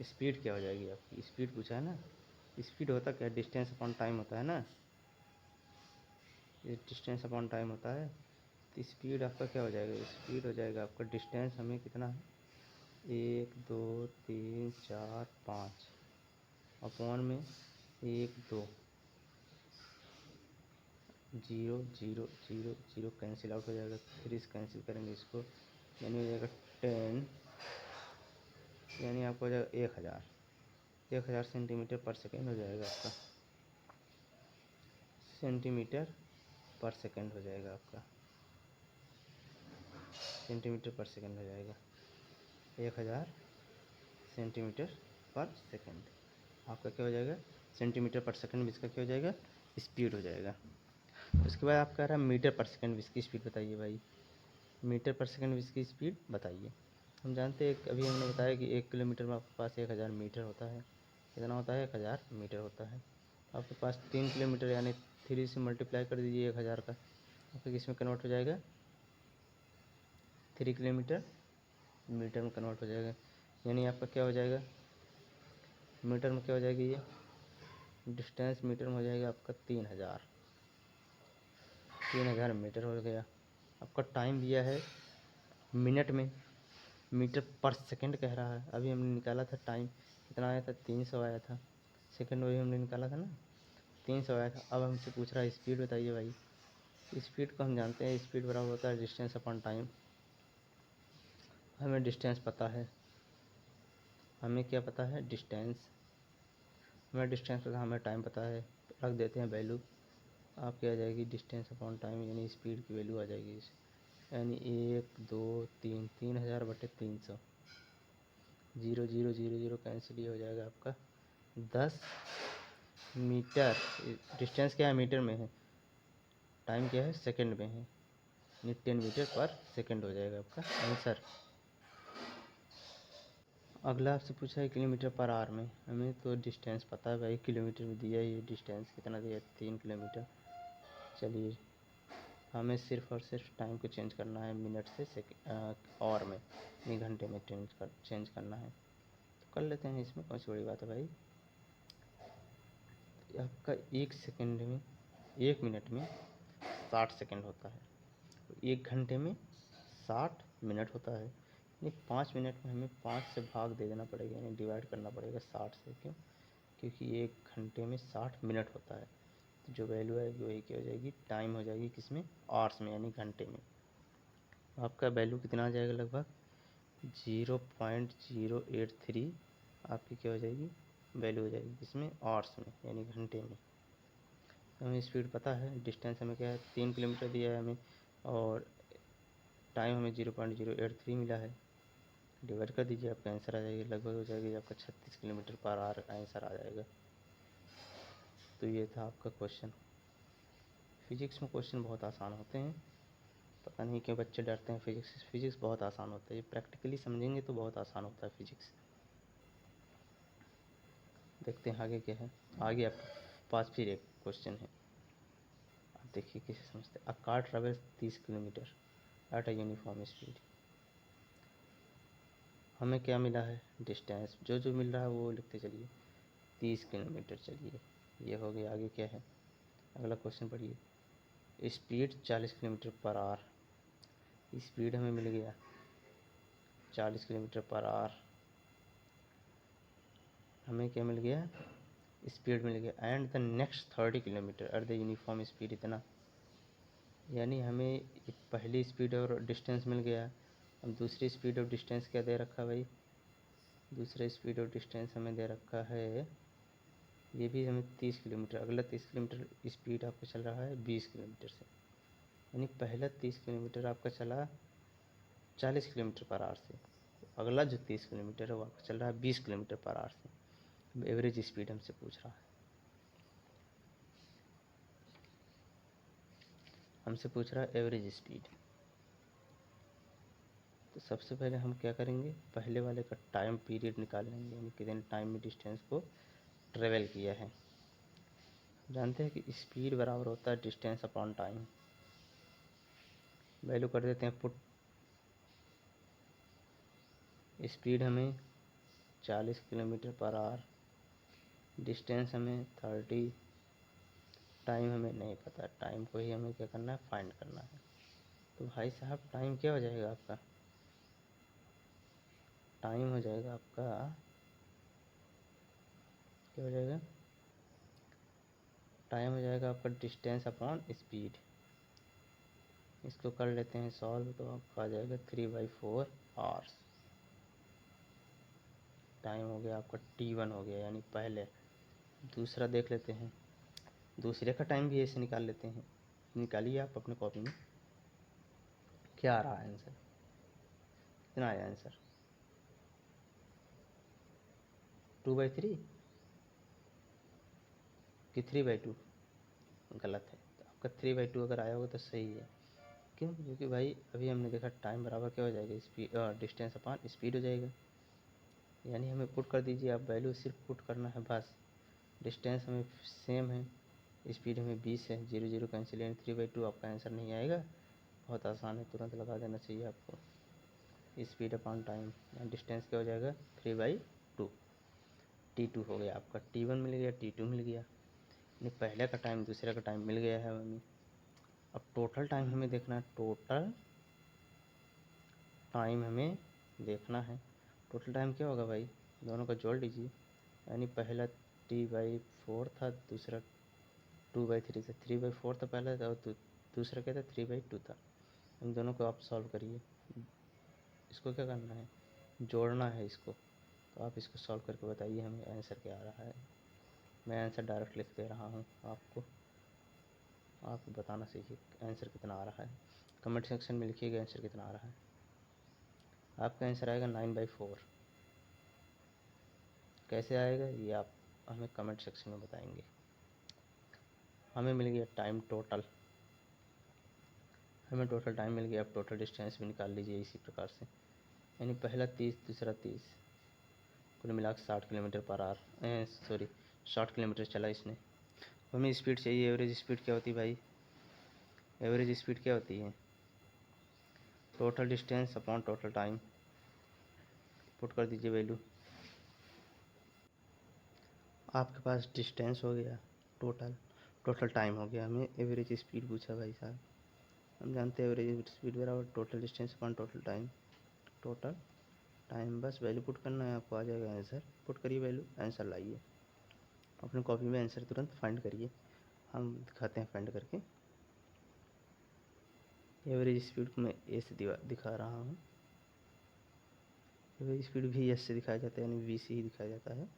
S1: स्पीड क्या हो जाएगी आपकी, स्पीड पूछा है ना। स्पीड होता क्या है, डिस्टेंस अपॉन टाइम होता है ना, ये डिस्टेंस अपॉन टाइम होता है। तो स्पीड आपका क्या हो जाएगा, स्पीड हो जाएगा आपका, डिस्टेंस हमें कितना है 1 2 3 4 5 अपॉन में 1 2 0 0 0 0 कैंसिल आउट हो जाएगा, 3 से कैंसिल करेंगे इसको, यानी हो जाएगा 10, यानी आपको हो जाएगा 1000 सेंटीमीटर पर सेकेंड हो जाएगा आपका, सेंटीमीटर पर सेकेंड हो जाएगा आपका, सेंटीमीटर पर सेकेंड हो जाएगा 1000 सेंटीमीटर पर सेकेंड आपका क्या हो जाएगा, सेंटीमीटर पर सेकेंड में इसका क्या हो जाएगा, स्पीड हो जाएगा। उसके बाद आप कह रहा है मीटर पर सेकेंड इसकी स्पीड बताइए भाई, मीटर पर सेकेंड इसकी स्पीड बताइए। हम जानते हैं, अभी हमने बताया कि 1 किलोमीटर में आपके पास 1000 मीटर होता है, कितना होता है 1000 मीटर होता है। आपके पास 3 किलोमीटर, यानी 3 से मल्टीप्लाई कर दीजिए 1000 का, आपका किस में कन्वर्ट हो जाएगा, 3 किलोमीटर मीटर में कन्वर्ट हो जाएगा, यानी आपका क्या हो जाएगा, मीटर में क्या हो जाएगी, ये डिस्टेंस मीटर में हो जाएगा आपका 3000 मीटर हो गया। आपका टाइम दिया है मिनट में, मीटर पर सेकंड कह रहा है। अभी हमने निकाला था टाइम, कितना आया था 300 आया था, सेकंड वही हमने निकाला था ना, 300 आया था। अब हमसे पूछ रहा है स्पीड बताइए भाई, स्पीड को हम जानते हैं, स्पीड बराबर होता है डिस्टेंस अपॉन टाइम। हमें डिस्टेंस पता है, हमें क्या पता है, डिस्टेंस, हमें डिस्टेंस पता, हमें टाइम पता है, रख देते हैं वैल्यू, आपकी आ जाएगी डिस्टेंस अपॉन टाइम, यानी स्पीड की वैल्यू आ जाएगी इस, यानी 1 2 3 3000/300, 0 0 0 0 कैंसिल, ये हो जाएगा आपका 10 मीटर। डिस्टेंस क्या है, मीटर में है, टाइम क्या है, सेकंड में है, यानी 10 मीटर पर सेकंड हो जाएगा आपका आंसर। अगला आपसे पूछा है किलोमीटर पर आवर में, हमें तो डिस्टेंस पता है भाई, किलोमीटर में दिया है, ये डिस्टेंस कितना दिया है 3 किलोमीटर। चलिए हमें सिर्फ और सिर्फ टाइम को चेंज करना है, मिनट से आवर में, यानी घंटे में चेंज करना है, तो कर लेते हैं, इसमें कौन सी बड़ी बात है भाई। आपका 1 सेकंड में, 1 मिनट में 60 सेकंड होता है, 1 घंटे में 60 मिनट होता है, यानी 5 मिनट में हमें 5 से भाग दे देना पड़ेगा, यानी डिवाइड करना पड़ेगा 60 से। क्यों, क्योंकि 1 घंटे में 60 मिनट होता है, तो जो वैल्यू आएगी वही क्या हो जाएगी, टाइम हो जाएगी, किसमें, आवर्स में, यानी घंटे में। आपका वैल्यू कितना आ जाएगा, लगभग 0.083 आपकी क्या हो जाएगी, वैल्यू हो जाएगी, किसमें, आवर्स में, यानी घंटे में। हमें स्पीड पता है, डिस्टेंस हमें क्या है 3 किलोमीटर दिया है हमें, और टाइम हमें 0.083 मिला है, डिवाइड कर दीजिए, आपका आंसर आ जाएगी, लगभग हो जाएगी आपका 36 किलोमीटर पर आवर आंसर आ जाएगा। तो ये था आपका क्वेश्चन। फिजिक्स में क्वेश्चन बहुत आसान होते हैं, पता नहीं क्यों बच्चे डरते हैं फिजिक्स से, फिजिक्स बहुत आसान होता है, ये प्रैक्टिकली समझेंगे तो बहुत आसान होता है फिजिक्स। देखते हैं आगे क्या है, आगे आपके पास फिर एक क्वेश्चन है, आप देखिए कैसे समझते हैं। A car travels 30 kilometre at a uniform speed, हमें क्या मिला है, डिस्टेंस, जो जो मिल रहा है वो लिखते चलिए, 30 किलोमीटर। चलिए ये हो गया, आगे क्या है, अगला क्वेश्चन पढ़िए। Speed 40 kilometre per hour, speed हमें मिल गया 40 किलोमीटर पर आवर, हमें क्या मिल गया, स्पीड मिल गया, and the next 30 kilometre at the uniform speed, इतना, यानी हमें पहली स्पीड और डिस्टेंस मिल गया। अब दूसरी स्पीड और डिस्टेंस क्या दे रखा भाई, दूसरा स्पीड और डिस्टेंस हमें दे रखा है, ये भी हमें 30 किलोमीटर, अगला 30 किलोमीटर स्पीड आपका चल रहा है 20 किलोमीटर से, यानी पहला 30 किलोमीटर आपका चला 40 किलोमीटर पर आवर से, अगला जो 30 किलोमीटर है वो आपका चल रहा है 20 किलोमीटर पर आवर से। अब एवरेज स्पीड हमसे पूछ रहा है, हमसे पूछ रहा है एवरेज स्पीड। तो सबसे पहले हम क्या करेंगे, पहले वाले का टाइम पीरियड निकाल लेंगे, यानी कितने टाइम में डिस्टेंस को ट्रेवल किया है। जानते हैं कि स्पीड बराबर होता है डिस्टेंस अपॉन टाइम, वैल्यू कर देते हैं पुट, स्पीड हमें 40 किलोमीटर पर आवर, डिस्टेंस हमें 30, टाइम हमें नहीं पता, टाइम को ही हमें क्या करना है, फाइंड करना है। तो भाई साहब टाइम क्या हो जाएगा आपका, टाइम हो जाएगा आपका, क्या हो जाएगा, टाइम हो जाएगा आपका डिस्टेंस अपॉन स्पीड। इसको कर लेते हैं सॉल्व, तो आपका आ जाएगा 3/4 आवर्स। टाइम हो गया आपका T1 हो गया, यानी पहले। दूसरा देख लेते हैं, दूसरे का टाइम भी ऐसे निकाल लेते हैं। निकालिए आप अपने कॉपी में, क्या आ रहा है आंसर, कितना आया आंसर, 2/3 कि 3/2, गलत है। तो आपका 3/2 अगर आया होगा तो सही है। क्यों, क्योंकि भाई अभी हमने देखा टाइम बराबर क्या हो जाएगा, स्पीड डिस्टेंस अपॉन स्पीड हो जाएगा। यानी हमें पुट कर दीजिए आप, वैल्यू सिर्फ पुट करना है बस। डिस्टेंस हमें सेम है, स्पीड हमें 20 है, 0 0 कैंसिल, यानी 3/2 आपका आंसर नहीं आएगा। बहुत आसान है, तुरंत लगा देना चाहिए आपको। स्पीड अपॉन टाइम, डिस्टेंस क्या हो जाएगा, 3/2। T2 हो गया आपका, T1 मिल गया, T2 मिल गया, यानी पहले का टाइम दूसरे का टाइम मिल गया है हमें। अब टोटल टाइम हमें देखना है, टोटल टाइम हमें देखना है। टोटल टाइम क्या होगा भाई, दोनों का जोड़ लीजिए, यानी पहला T/4 था, दूसरा 2/3 था। 3/4 था पहला था, और दूसरा क्या था, 3/2 था। इन दोनों को आप सॉल्व करिए। इसको क्या करना है, जोड़ना है इसको। तो आप इसको सॉल्व करके बताइए हमें आंसर क्या आ रहा है। मैं आंसर डायरेक्ट लिख दे रहा हूँ आपको, आप बताना चाहिए आंसर कितना आ रहा है। कमेंट सेक्शन में लिखिएगा आंसर कितना आ रहा है। आपका आंसर आएगा 9/4। कैसे आएगा ये आप हमें कमेंट सेक्शन में बताएंगे। हमें मिल गया टाइम टोटल, हमें टोटल टाइम मिल गया। आप टोटल डिस्टेंस भी निकाल लीजिए इसी प्रकार से, यानी पहला 30, दूसरा 30, कुल मिला के 60 kilometre per hour, sorry 60 kilometre चला इसने। हमें स्पीड चाहिए, एवरेज स्पीड क्या होती है भाई, एवरेज स्पीड क्या होती है, total distance upon total time. Put कर दीजिए वैल्यू। आपके पास डिस्टेंस हो गया, टोटल टाइम हो गया, हमें एवरेज स्पीड पूछा भाई साहब। हम जानते हैं एवरेज स्पीड बराबर total distance upon total time. Total time, बस वैल्यू पुट करना है, आपको आ जाएगा आंसर। पुट करिए वैल्यू, आंसर लाइए अपने कॉपी में, आंसर तुरंत फाइंड करिए। हम दिखाते हैं फाइंड करके। एवरेज स्पीड को मैं ए से दिखा रहा हूँ। एवरेज स्पीड भी एस से दिखाया जाता है, यानी वी से ही दिखाया जाता है।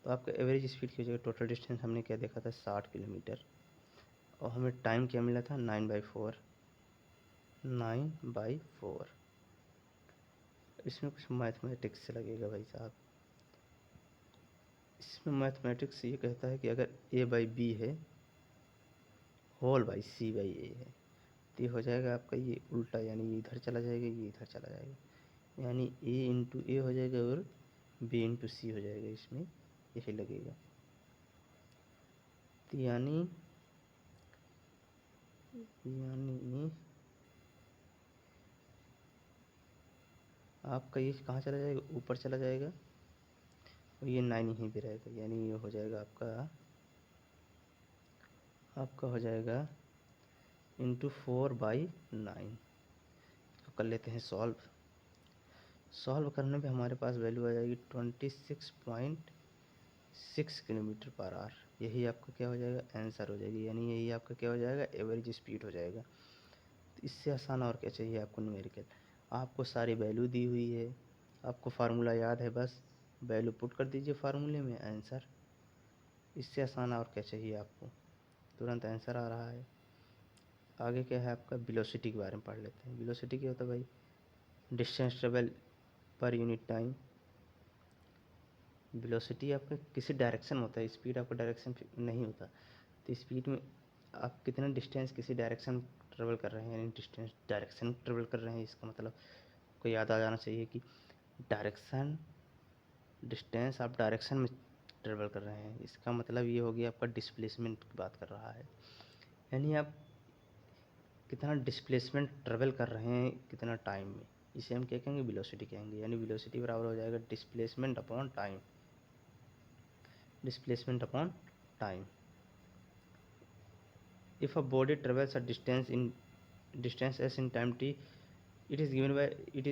S1: तो आपका एवरेज स्पीड की जगह टोटल डिस्टेंस हमने क्या देखा था, 60 किलोमीटर, और हमें टाइम क्या मिला था, 9/4। 9/4। इसमें कुछ मैथमेटिक्स लगेगा भाई साहब। इसमें मैथमेटिक्स ये कहता है कि अगर A/B है, होल बाई C/A है, तो ये हो जाएगा आपका ये उल्टा, यानी ये इधर चला जाएगा, ये इधर चला जाएगा, यानी A/A हो जाएगा और B/C हो जाएगा। इसमें यही लगेगा, तो यानी आपका ये कहाँ चला जाएगा, ऊपर चला जाएगा, और ये 9 यहीं पे रहेगा, यानी ये हो जाएगा आपका हो जाएगा इंटू 4/9। तो कर लेते हैं सॉल्व। सॉल्व करने पे हमारे पास वैल्यू आ जाएगी 26.6 किलोमीटर पर आवर। यही आपका क्या हो जाएगा, आंसर हो जाएगी, यानी यही आपका क्या हो जाएगा, एवरेज स्पीड हो जाएगा। तो इससे आसान और क्या चाहिए आपको न्यूमेरिकल। आपको सारी वैल्यू दी हुई है, आपको फार्मूला याद है, बस वैल्यू पुट कर दीजिए फार्मूले में, आंसर। इससे आसान और क्या चाहिए आपको, तुरंत आंसर आ रहा है। आगे क्या है आपका, वेलोसिटी के बारे में पढ़ लेते हैं। वेलोसिटी क्या होता है भाई, distance travel per unit time. Velocity आपका किसी डायरेक्शन में होता है, स्पीड आपका डायरेक्शन नहीं होता। तो स्पीड में आप कितना डिस्टेंस किसी डायरेक्शन ट्रेवल कर रहे हैं, यानी डिस्टेंस डायरेक्शन ट्रेवल कर रहे हैं, इसका मतलब को याद आ जाना चाहिए कि डायरेक्शन, डिस्टेंस आप डायरेक्शन में ट्रेवल कर रहे हैं, इसका मतलब ये हो गया आपका डिस्प्लेसमेंट की बात कर रहा है। यानी आप कितना डिस्प्लेसमेंट ट्रेवल कर रहे हैं, कितना टाइम में, इसे हम क्या कहेंगे, वेलोसिटी कहेंगे। यानी वेलोसिटी बराबर हो जाएगा displacement upon time, displacement upon time. If a body travels a distance s in time t, it is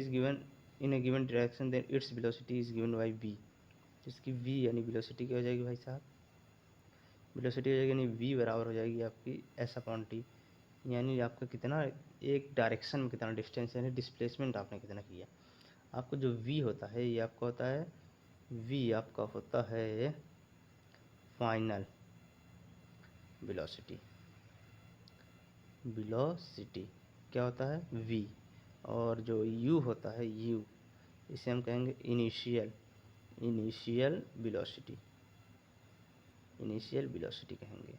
S1: given in a given direction, then its velocity is given by v। इसकी v यानी velocity क्या हो जाएगी भाई साहब, velocity हो जाएगी यानी v बराबर हो जाएगी आपकी s अपॉन टी। यानी आपका कितना एक डायरेक्शन में कितना डिस्टेंस यानी डिस्प्लेसमेंट आपने कितना किया। आपको जो v होता है ये आपका होता है, v आपका होता है फाइनल वेलोसिटी, वेलोसिटी क्या होता है v, और जो u होता है u, इसे हम कहेंगे initial, initial velocity, initial velocity कहेंगे।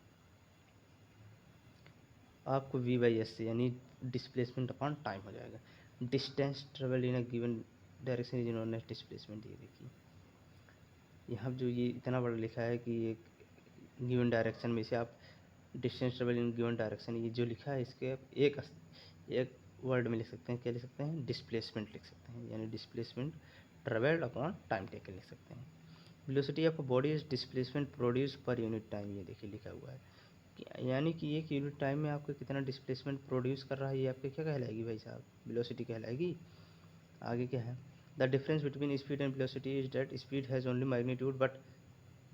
S1: आपको v बाई एस से यानी डिस्प्लेसमेंट अपॉन टाइम हो जाएगा। Distance travel in a given direction is known as displacement. ये देखिए यहाँ जो ये इतना बड़ा लिखा है कि एक गिवन डायरेक्शन में से आप distance travel in given direction, ये जो लिखा है इसके आप एक वर्ड में लिख सकते हैं, क्या लिख सकते हैं, डिस्प्लेसमेंट लिख सकते हैं। यानी displacement travelled upon time taken लिख सकते हैं। Velocity of body is displacement produce per unit time, ये देखिए लिखा हुआ है यानी कि एक यूनिट टाइम में आपको कितना डिस्प्लेसमेंट प्रोड्यूस कर रहा है, ये आपके क्या कहलाएगी भाई साहब, वेलोसिटी कहलाएगी। आगे क्या है, the difference between speed and velocity is that speed has only magnitude, but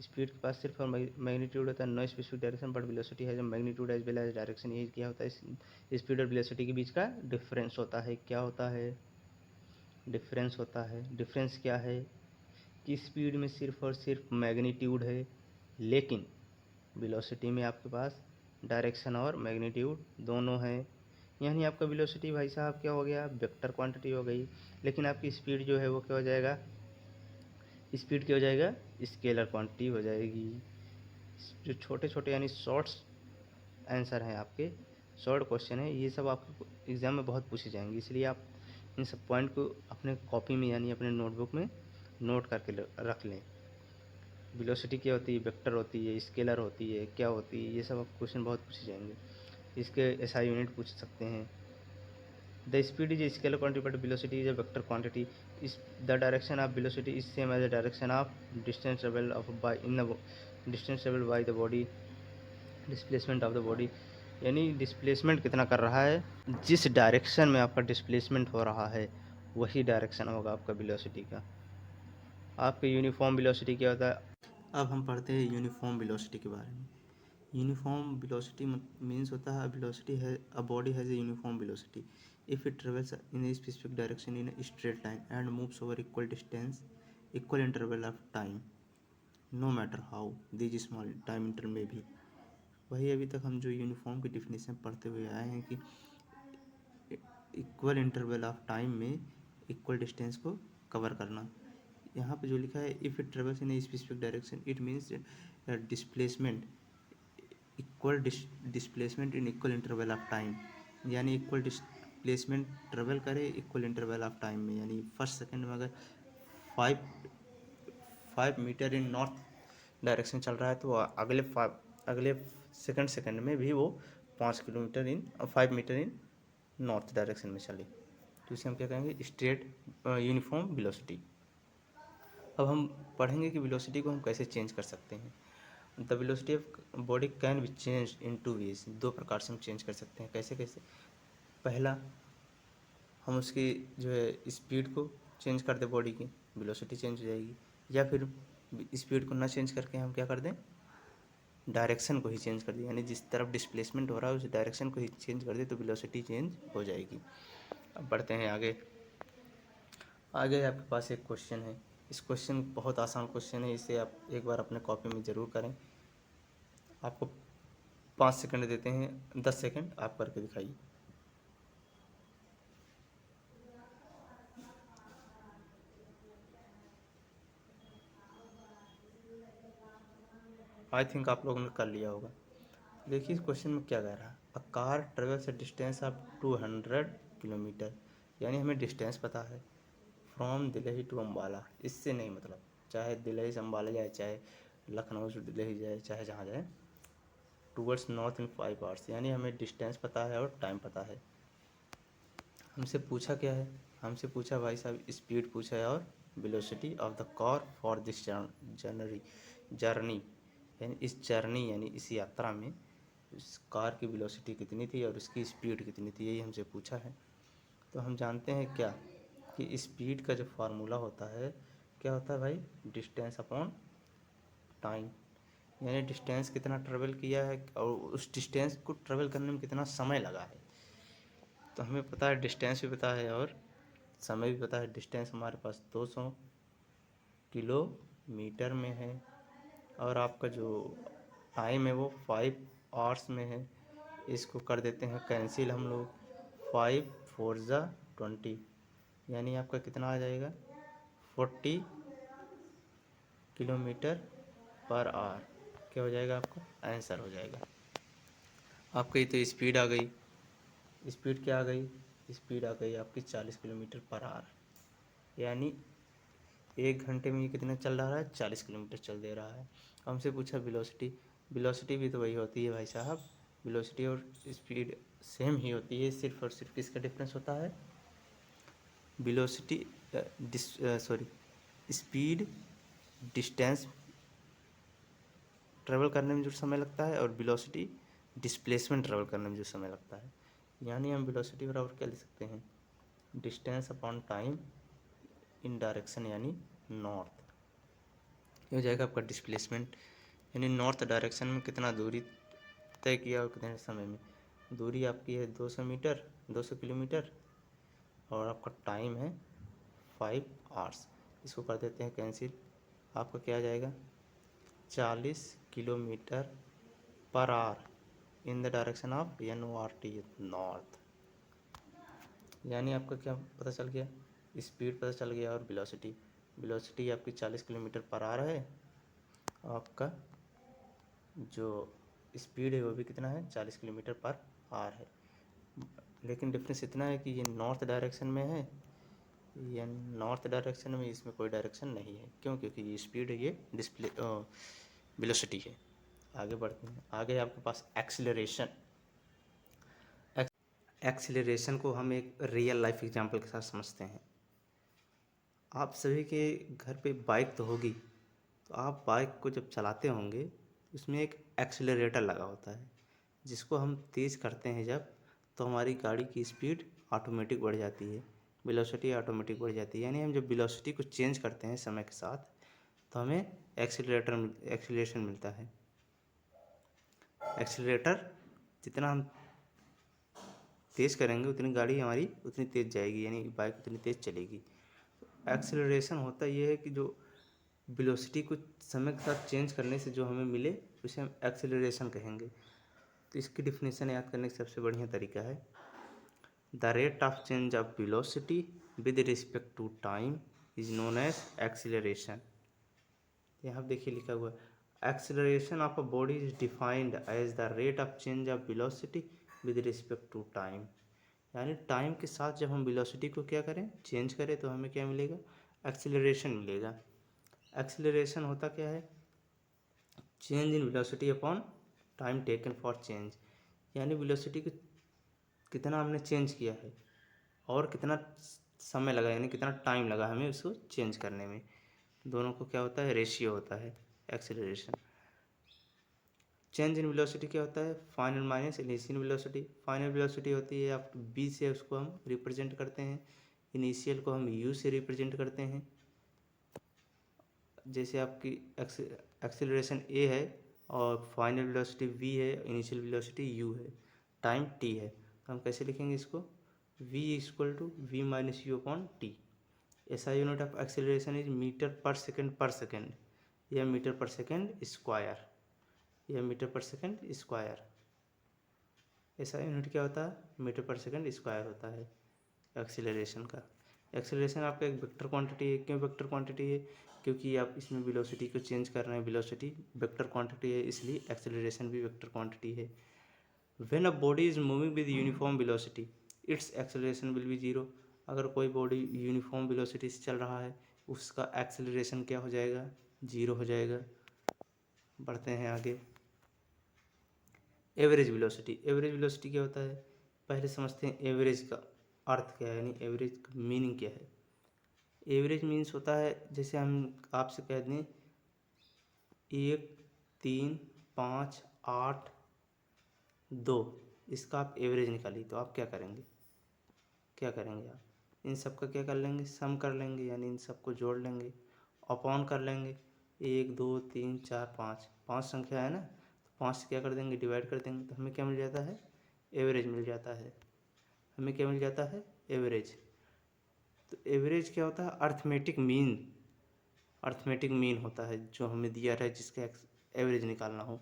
S1: speed के पास सिर्फ मैग्नीट्यूड होता है, no specific direction, but velocity has magnitude as well as direction. ये क्या होता है, स्पीड और वेलोसिटी के बीच का डिफरेंस होता है। क्या होता है, डिफरेंस होता है। डिफरेंस क्या है कि स्पीड में सिर्फ और सिर्फ मैग्नीट्यूड है, लेकिन वेलोसिटी में आपके पास डायरेक्शन और मैग्नीट्यूड दोनों हैं। यानी आपका वेलोसिटी भाई साहब क्या हो गया, वेक्टर क्वांटिटी हो गई, लेकिन आपकी स्पीड जो है वो क्या हो जाएगा, स्पीड क्या हो जाएगा, स्केलर क्वांटिटी हो जाएगी। जो छोटे छोटे यानी शॉर्ट्स आंसर हैं आपके, शॉर्ट क्वेश्चन है, ये सब आपको एग्ज़ाम में बहुत पूछे जाएंगे, इसलिए आप इन सब पॉइंट को अपने कॉपी में यानी अपने नोटबुक में नोट करके रख लें। वेलोसिटी क्या होती है, वेक्टर होती है, स्केलर होती है, क्या होती है, ये सब क्वेश्चन बहुत पूछे जाएंगे। इसके एसआई यूनिट पूछ सकते हैं। The speed is scalar quantity but velocity is a vector quantity. इस the direction of velocity is same as the direction of distance travel of by in the distance travel by the body, displacement of the body. यानी displacement कितना कर रहा है, जिस direction में आपका displacement हो रहा है वही डायरेक्शन होगा आपका वेलोसिटी का। आपका यूनिफॉर्म वेलोसिटी क्या होता है, अब हम पढ़ते हैं यूनिफॉर्म वेलोसिटी के बारे में। यूनिफॉर्म वेलोसिटी मीन्स होता है वेलोसिटी है a body has a uniform velocity if it travels in a specific direction in a straight line and moves over equal distance equal interval of time no matter how these small time interval में भी। वही अभी तक हम जो uniform की definition पढ़ते हुए आए हैं कि इक्वल इंटरवल ऑफ टाइम में इक्वल डिस्टेंस को कवर करना। यहाँ पे जो लिखा है if it travels in a specific direction it means displacement equal displacement in equal interval of time, यानी इक्वल डिस्प्लेसमेंट ट्रेवल करे इक्वल इंटरवल ऑफ टाइम में। यानी फर्स्ट सेकंड में अगर 5 मीटर इन नॉर्थ डायरेक्शन चल रहा है तो अगले सेकंड में भी वो 5 मीटर इन नॉर्थ डायरेक्शन में चले, तो इसे हम क्या कहेंगे, स्ट्रेट यूनिफॉर्म वेलोसिटी। अब हम पढ़ेंगे कि वेलोसिटी को हम कैसे चेंज कर सकते हैं। The velocity of body can be change in 2 ways, 2 प्रकार से हम चेंज कर सकते हैं। कैसे कैसे, पहला हम उसकी जो है स्पीड को चेंज कर दें, बॉडी की वेलोसिटी चेंज हो जाएगी, या फिर स्पीड को ना चेंज करके हम क्या कर दें, डायरेक्शन को ही चेंज कर दें, यानी जिस तरफ डिस्प्लेसमेंट हो रहा है उस डायरेक्शन को ही चेंज कर दे तो वेलोसिटी चेंज हो जाएगी। अब बढ़ते हैं आगे। आगे आपके पास एक क्वेश्चन है, इस क्वेश्चन बहुत आसान क्वेश्चन है, इसे आप एक बार अपने कॉपी में ज़रूर करें। आपको 5 सेकंड देते हैं, 10 सेकंड आप करके दिखाइए। आई थिंक आप लोगों ने कर लिया होगा। देखिए इस क्वेश्चन में क्या कह रहा है, a car travels a distance of 200 kilometre, यानी हमें डिस्टेंस पता है फ्रॉम दिल्ली टू अम्बाला, इससे नहीं मतलब, चाहे दिल्ली से अम्बाला जाए, चाहे लखनऊ से दिल्ली जाए, चाहे जहाँ जाए, टूवर्ड्स नॉर्थ इन 5 आवर्स, यानी हमें डिस्टेंस पता है और टाइम पता है। हमसे पूछा क्या है हमसे पूछा भाई साहब, स्पीड पूछा है और velocity of the car for this journey, यानी इस जर्नी यानी इस यात्रा में इस कार की वेलोसिटी कितनी थी और उसकी स्पीड कितनी थी, यही हमसे पूछा है। तो हम जानते हैं क्या कि स्पीड का जो फार्मूला होता है क्या होता है भाई, डिस्टेंस अपॉन टाइम, यानी डिस्टेंस कितना ट्रेवल किया है और उस डिस्टेंस को ट्रेवल करने में कितना समय लगा है। तो हमें पता है, डिस्टेंस भी पता है और समय भी पता है। डिस्टेंस हमारे पास 200 किलोमीटर में है और आपका जो टाइम है वो 5 आवर्स में है। इसको कर देते हैं कैंसिल हम लोग, 5 4 ज़ा 20, यानी आपका कितना आ जाएगा 40 किलोमीटर पर आवर। क्या हो जाएगा, आपका आंसर हो जाएगा। आपकी तो स्पीड आ गई, स्पीड क्या आ गई, स्पीड आ गई आपकी 40 किलोमीटर पर आवर, यानी 1 घंटे में ये कितना चल रहा है, 40 किलोमीटर चल दे रहा है। हमसे पूछा वेलोसिटी, वेलोसिटी भी तो वही होती है भाई साहब, वेलोसिटी और स्पीड सेम ही होती है, सिर्फ और सिर्फ किसका डिफरेंस होता है, वेलोसिटी स्पीड डिस्टेंस ट्रेवल करने में जो समय लगता है और वेलोसिटी डिस्प्लेसमेंट ट्रेवल करने में जो समय लगता है। यानी हम वेलोसिटी बराबर क्या लिख सकते हैं, distance upon time in direction यानी नॉर्थ। ये हो जाएगा आपका डिस्प्लेसमेंट, यानी नॉर्थ डायरेक्शन में कितना दूरी तय किया और कितने समय में। दूरी आपकी है 200 मीटर, 200 किलोमीटर और आपका टाइम है 5 आवर्स। इसको कर देते हैं कैंसिल, आपका क्या आ जाएगा 40 kilometre per hour in the direction of NORT, north. यानी आपका क्या पता चल गया, स्पीड पता चल गया और वेलोसिटी। वेलोसिटी आपकी 40 किलोमीटर पर आवर है, आपका जो स्पीड है वो भी कितना है 40 किलोमीटर पर आवर है। लेकिन डिफरेंस इतना है कि ये नॉर्थ डायरेक्शन में है, ये नॉर्थ डायरेक्शन में, इसमें कोई डायरेक्शन नहीं है। क्यों, क्योंकि ये स्पीड है, ये डिस्प्ले वेलोसिटी है। आगे बढ़ते हैं, आगे आपके पास एक्सीलरेशन। एक्सीलरेशन को हम एक रियल लाइफ एग्जांपल के साथ समझते हैं। आप सभी के घर पे बाइक तो होगी, तो आप बाइक को जब चलाते होंगे उसमें एक एक्सीलरेटर लगा होता है, जिसको हम तेज़ करते हैं जब, तो हमारी गाड़ी की स्पीड ऑटोमेटिक बढ़ जाती है, वेलोसिटी ऑटोमेटिक बढ़ जाती है। यानी हम जब वेलोसिटी को चेंज करते हैं समय के साथ तो हमें एक्सीलरेशन मिलता है। एक्सीलरेटर जितना हम तेज़ करेंगे उतनी गाड़ी हमारी उतनी तेज़ जाएगी, यानी बाइक उतनी तेज़ चलेगी। एक्सीलरेशन होता ये है कि जो वेलोसिटी को समय के साथ चेंज करने से जो हमें मिले उसे हम एक्सीलरेशन कहेंगे। तो इसकी डिफिनेशन याद करने का सबसे बढ़िया तरीका है, the rate of change of velocity with respect to time is known as acceleration. यहाँ देखिए लिखा हुआ है, acceleration of a body is defined as the rate of change of velocity with respect to time. यानी time के साथ जब हम वेलोसिटी को क्या करें, चेंज करें, तो हमें क्या मिलेगा, एक्सीलरेशन मिलेगा। एक्सीलरेशन होता क्या है, change in velocity upon time taken for change, यानी वेलोसिटी को कितना हमने चेंज किया है और कितना समय लगा, यानी कितना टाइम लगा हमें उसको चेंज करने में। दोनों को क्या होता है, रेशियो होता है एक्सीलरेशन। चेंज इन वेलोसिटी क्या होता है, final minus initial velocity. Final velocity होती है आप बी से उसको हम रिप्रेजेंट करते हैं, इनिशियल को हम यू से रिप्रेजेंट करते हैं। जैसे आपकी एक्सीलरेशन ए है और फाइनल वेलोसिटी वी है, इनिशियल वेलोसिटी यू है, टाइम टी है, तो हम कैसे लिखेंगे इसको, v equal to V minus U upon T. ऐसा unit of acceleration is metre पर सेकेंड या मीटर पर सेकेंड स्क्वायर या मीटर पर सेकेंड स्क्वायर। ऐसा यूनिट क्या होता है, मीटर पर सेकेंड स्क्वायर होता है एक्सीलरेशन का। एक्सीलरेशन आपका एक वेक्टर क्वांटिटी है। क्यों वेक्टर क्वांटिटी है, क्योंकि आप इसमें वेलोसिटी को चेंज कर रहे हैं, वेलोसिटी वेक्टर क्वांटिटी है, इसलिए एक्सीलरेशन भी वेक्टर क्वांटिटी है। When a body is moving with uniform velocity it's acceleration will be zero. अगर कोई बॉडी यूनिफॉर्म वेलोसिटी से चल रहा है उसका एक्सीलरेशन क्या हो जाएगा, जीरो हो जाएगा। बढ़ते हैं आगे, एवरेज वेलोसिटी। एवरेज वेलोसिटी क्या होता है, पहले समझते हैं एवरेज का। अर्थ क्या है, यानी एवरेज का मीनिंग क्या है। एवरेज मीन्स होता है, जैसे हम आपसे कह दें 1, 3, 5, 8, 2, इसका आप एवरेज निकालिए, तो आप क्या करेंगे, क्या करेंगे आप इन सब का क्या कर लेंगे, सम कर लेंगे, यानी इन सबको जोड़ लेंगे, अपॉन कर लेंगे। 1, 2, 3, 4, 5, 5 संख्या है ना, तो 5 से क्या कर देंगे, डिवाइड कर देंगे, तो हमें क्या मिल जाता है, एवरेज मिल जाता है। हमें क्या मिल जाता है, एवरेज। तो एवरेज क्या होता है, अर्थमेटिक मीन, अर्थमेटिक मीन होता है जो हमें दिया रहा है जिसका एवरेज निकालना हो।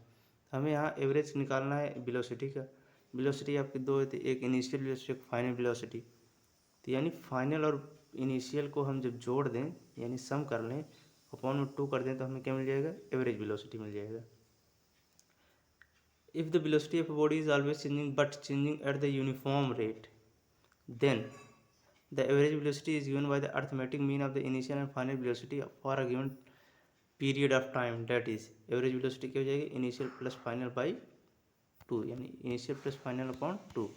S1: हमें यहाँ एवरेज निकालना है वेलोसिटी का। वेलोसिटी आपकी दो है, एक इनिशियल वेलोसिटी, एक फाइनल वेलोसिटी। तो यानी फाइनल और इनिशियल को हम जब जोड़ दें, यानी सम कर लें, अपॉन में 2 कर दें, तो हमें क्या मिल जाएगा, एवरेज वेलोसिटी मिल जाएगा। If the velocity of body is always changing but changing at the uniform rate, then the average velocity is given by the arithmetic mean of the initial and final velocity for a given period of time, that is average velocity क्या हो जाएगी, initial plus final by 2, यानी initial plus final upon 2,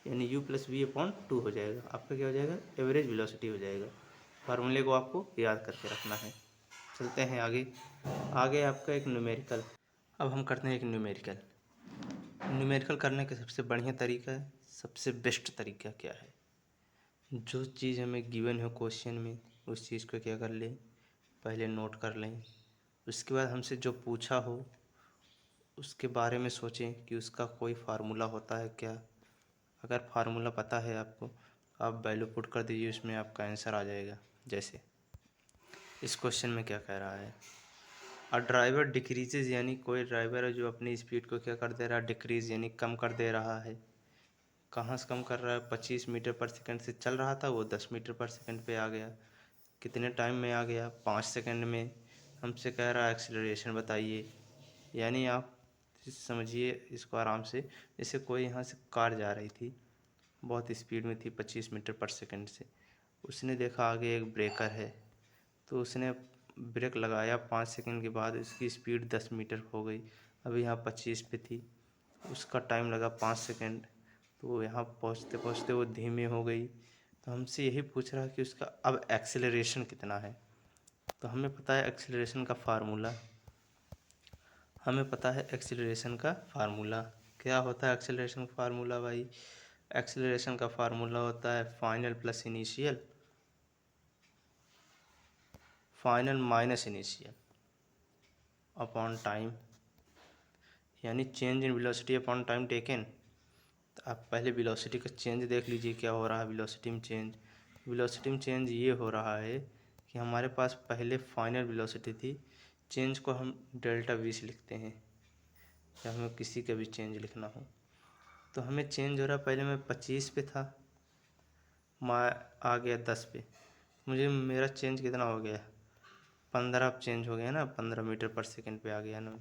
S1: यानी u plus we upon 2 हो जाएगा। आपका क्या हो जाएगा, एवरेज वेलोसिटी हो जाएगा। फार्मूले को आपको याद करके रखना है। चलते हैं आगे। आगे आपका एक न्यूमेरिकल। अब हम करते हैं एक न्यूमेरिकल। न्यूमेरिकल करने का सबसे बढ़िया तरीका है, सबसे बेस्ट तरीका क्या है, जो चीज़ हमें गिवन हो क्वेश्चन में, उस चीज़ को क्या कर लें, पहले नोट कर लें। उसके बाद हमसे जो पूछा हो उसके बारे में सोचें कि उसका कोई फार्मूला होता है क्या। अगर फार्मूला पता है आपको, आप वैल्यू पुट कर दीजिए, उसमें आपका आंसर आ जाएगा। जैसे इस क्वेश्चन में क्या कह रहा है, अ ड्राइवर डिक्रीजेज, यानी कोई ड्राइवर है जो अपनी स्पीड को क्या कर दे रहा है, डिक्रीज यानी कम कर दे रहा है। कहाँ से कम कर रहा है, 25 मीटर पर सेकंड से चल रहा था, वो 10 मीटर पर सेकंड पे आ गया। कितने टाइम में आ गया, 5 सेकंड में। हमसे कह रहा है एक्सीलरेशन बताइए, यानी आप समझिए इसको आराम से। जैसे कोई यहाँ से कार जा रही थी, बहुत स्पीड में थी, 25 मीटर पर सेकंड से। उसने देखा आगे एक ब्रेकर है, तो उसने ब्रेक लगाया, 5 सेकंड के बाद उसकी स्पीड 10 मीटर हो गई। अभी यहाँ 25 पे थी, उसका टाइम लगा 5 सेकंड, तो यहाँ पहुँचते पहुँचते वो धीमे हो गई। तो हमसे यही पूछ रहा है कि उसका अब एक्सेलरेशन कितना है। तो हमें पता है एक्सेलरेशन का फार्मूला, हमें पता है एक्सेलरेशन का फार्मूला क्या होता है। एक्सेलरेशन का फार्मूला भाई, एक्सेलरेशन का फार्मूला होता है final plus initial, final minus initial upon time, यानी change in velocity upon time taken. तो आप पहले वेलोसिटी का चेंज देख लीजिए क्या हो रहा है वेलोसिटी में चेंज। वेलोसिटी में चेंज ये हो रहा है कि हमारे पास पहले फाइनल वेलोसिटी थी, चेंज को हम डेल्टा वी से लिखते हैं, या हमें किसी का भी चेंज लिखना हो। तो हमें चेंज हो रहा है, पहले मैं 25 पे था, मैं आ गया 10 पे, मुझे मेरा चेंज कितना हो गया, 15 चेंज हो गया ना, 15 मीटर पर सेकंड पे आ गया ना,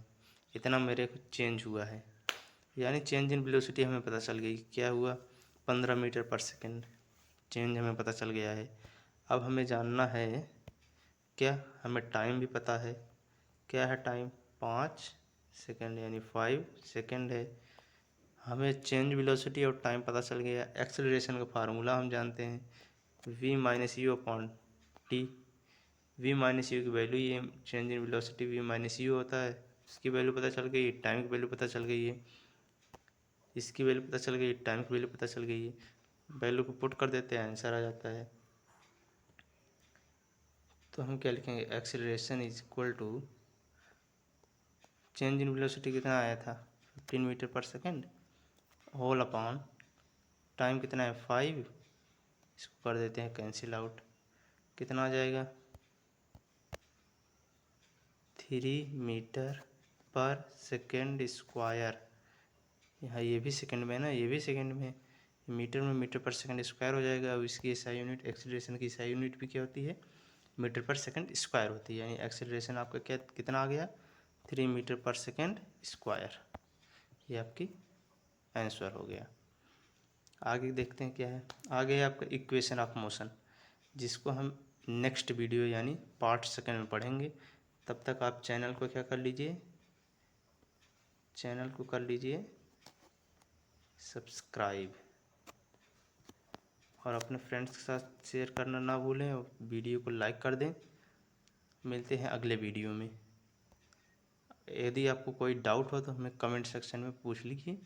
S1: इतना मेरे को चेंज हुआ है। यानी चेंज इन वेलोसिटी हमें पता चल गई, क्या हुआ, 15 मीटर पर सेकंड चेंज हमें पता चल गया है। अब हमें जानना है क्या, हमें टाइम भी पता है, क्या है टाइम, 5 सेकंड, यानी 5 सेकंड है। हमें चेंज वेलोसिटी और टाइम पता चल गया। एक्सेलरेशन का फार्मूला हम जानते हैं, v minus U upon T. v minus you की वैल्यू, ये change in velocity v minus you होता है, इसकी वैल्यू पता चल गई, टाइम की वैल्यू पता चल गई है, इसकी वैल्यू पता चल गई, टाइम की वैल्यू पता चल गई है। वैल्यू को पुट कर देते हैं, आंसर आ जाता है। तो हम क्या लिखेंगे, acceleration is equal to change in velocity कितना आया था, 15 मीटर पर सेकंड, होल अपॉन टाइम कितना है 5, इसको कर देते हैं कैंसिल आउट, कितना आ जाएगा 3 मीटर पर सेकंड स्क्वायर। यहाँ ये भी सेकंड में है ना, ये भी सेकंड में, मीटर में मीटर पर सेकंड स्क्वायर हो जाएगा। अब इसकी एसआई यूनिट, एक्सेलरेशन की एसआई यूनिट भी क्या होती है, मीटर पर सेकंड स्क्वायर होती है। यानी एक्सेलरेशन आपका क्या कितना आ गया, 3 मीटर पर सेकंड स्क्वायर। ये आपकी आंसर हो गया। आगे देखते हैं क्या है। आगे है आपका इक्वेशन ऑफ मोशन, जिसको हम नेक्स्ट वीडियो यानी पार्ट सेकंड में पढ़ेंगे। तब तक आप चैनल को क्या कर लीजिए, चैनल को कर लीजिए सब्सक्राइब। और अपने फ्रेंड्स के साथ शेयर करना ना भूलें और वीडियो को लाइक कर दें। मिलते हैं अगले वीडियो में। यदि आपको कोई डाउट हो तो हमें कमेंट सेक्शन में पूछ लीजिए।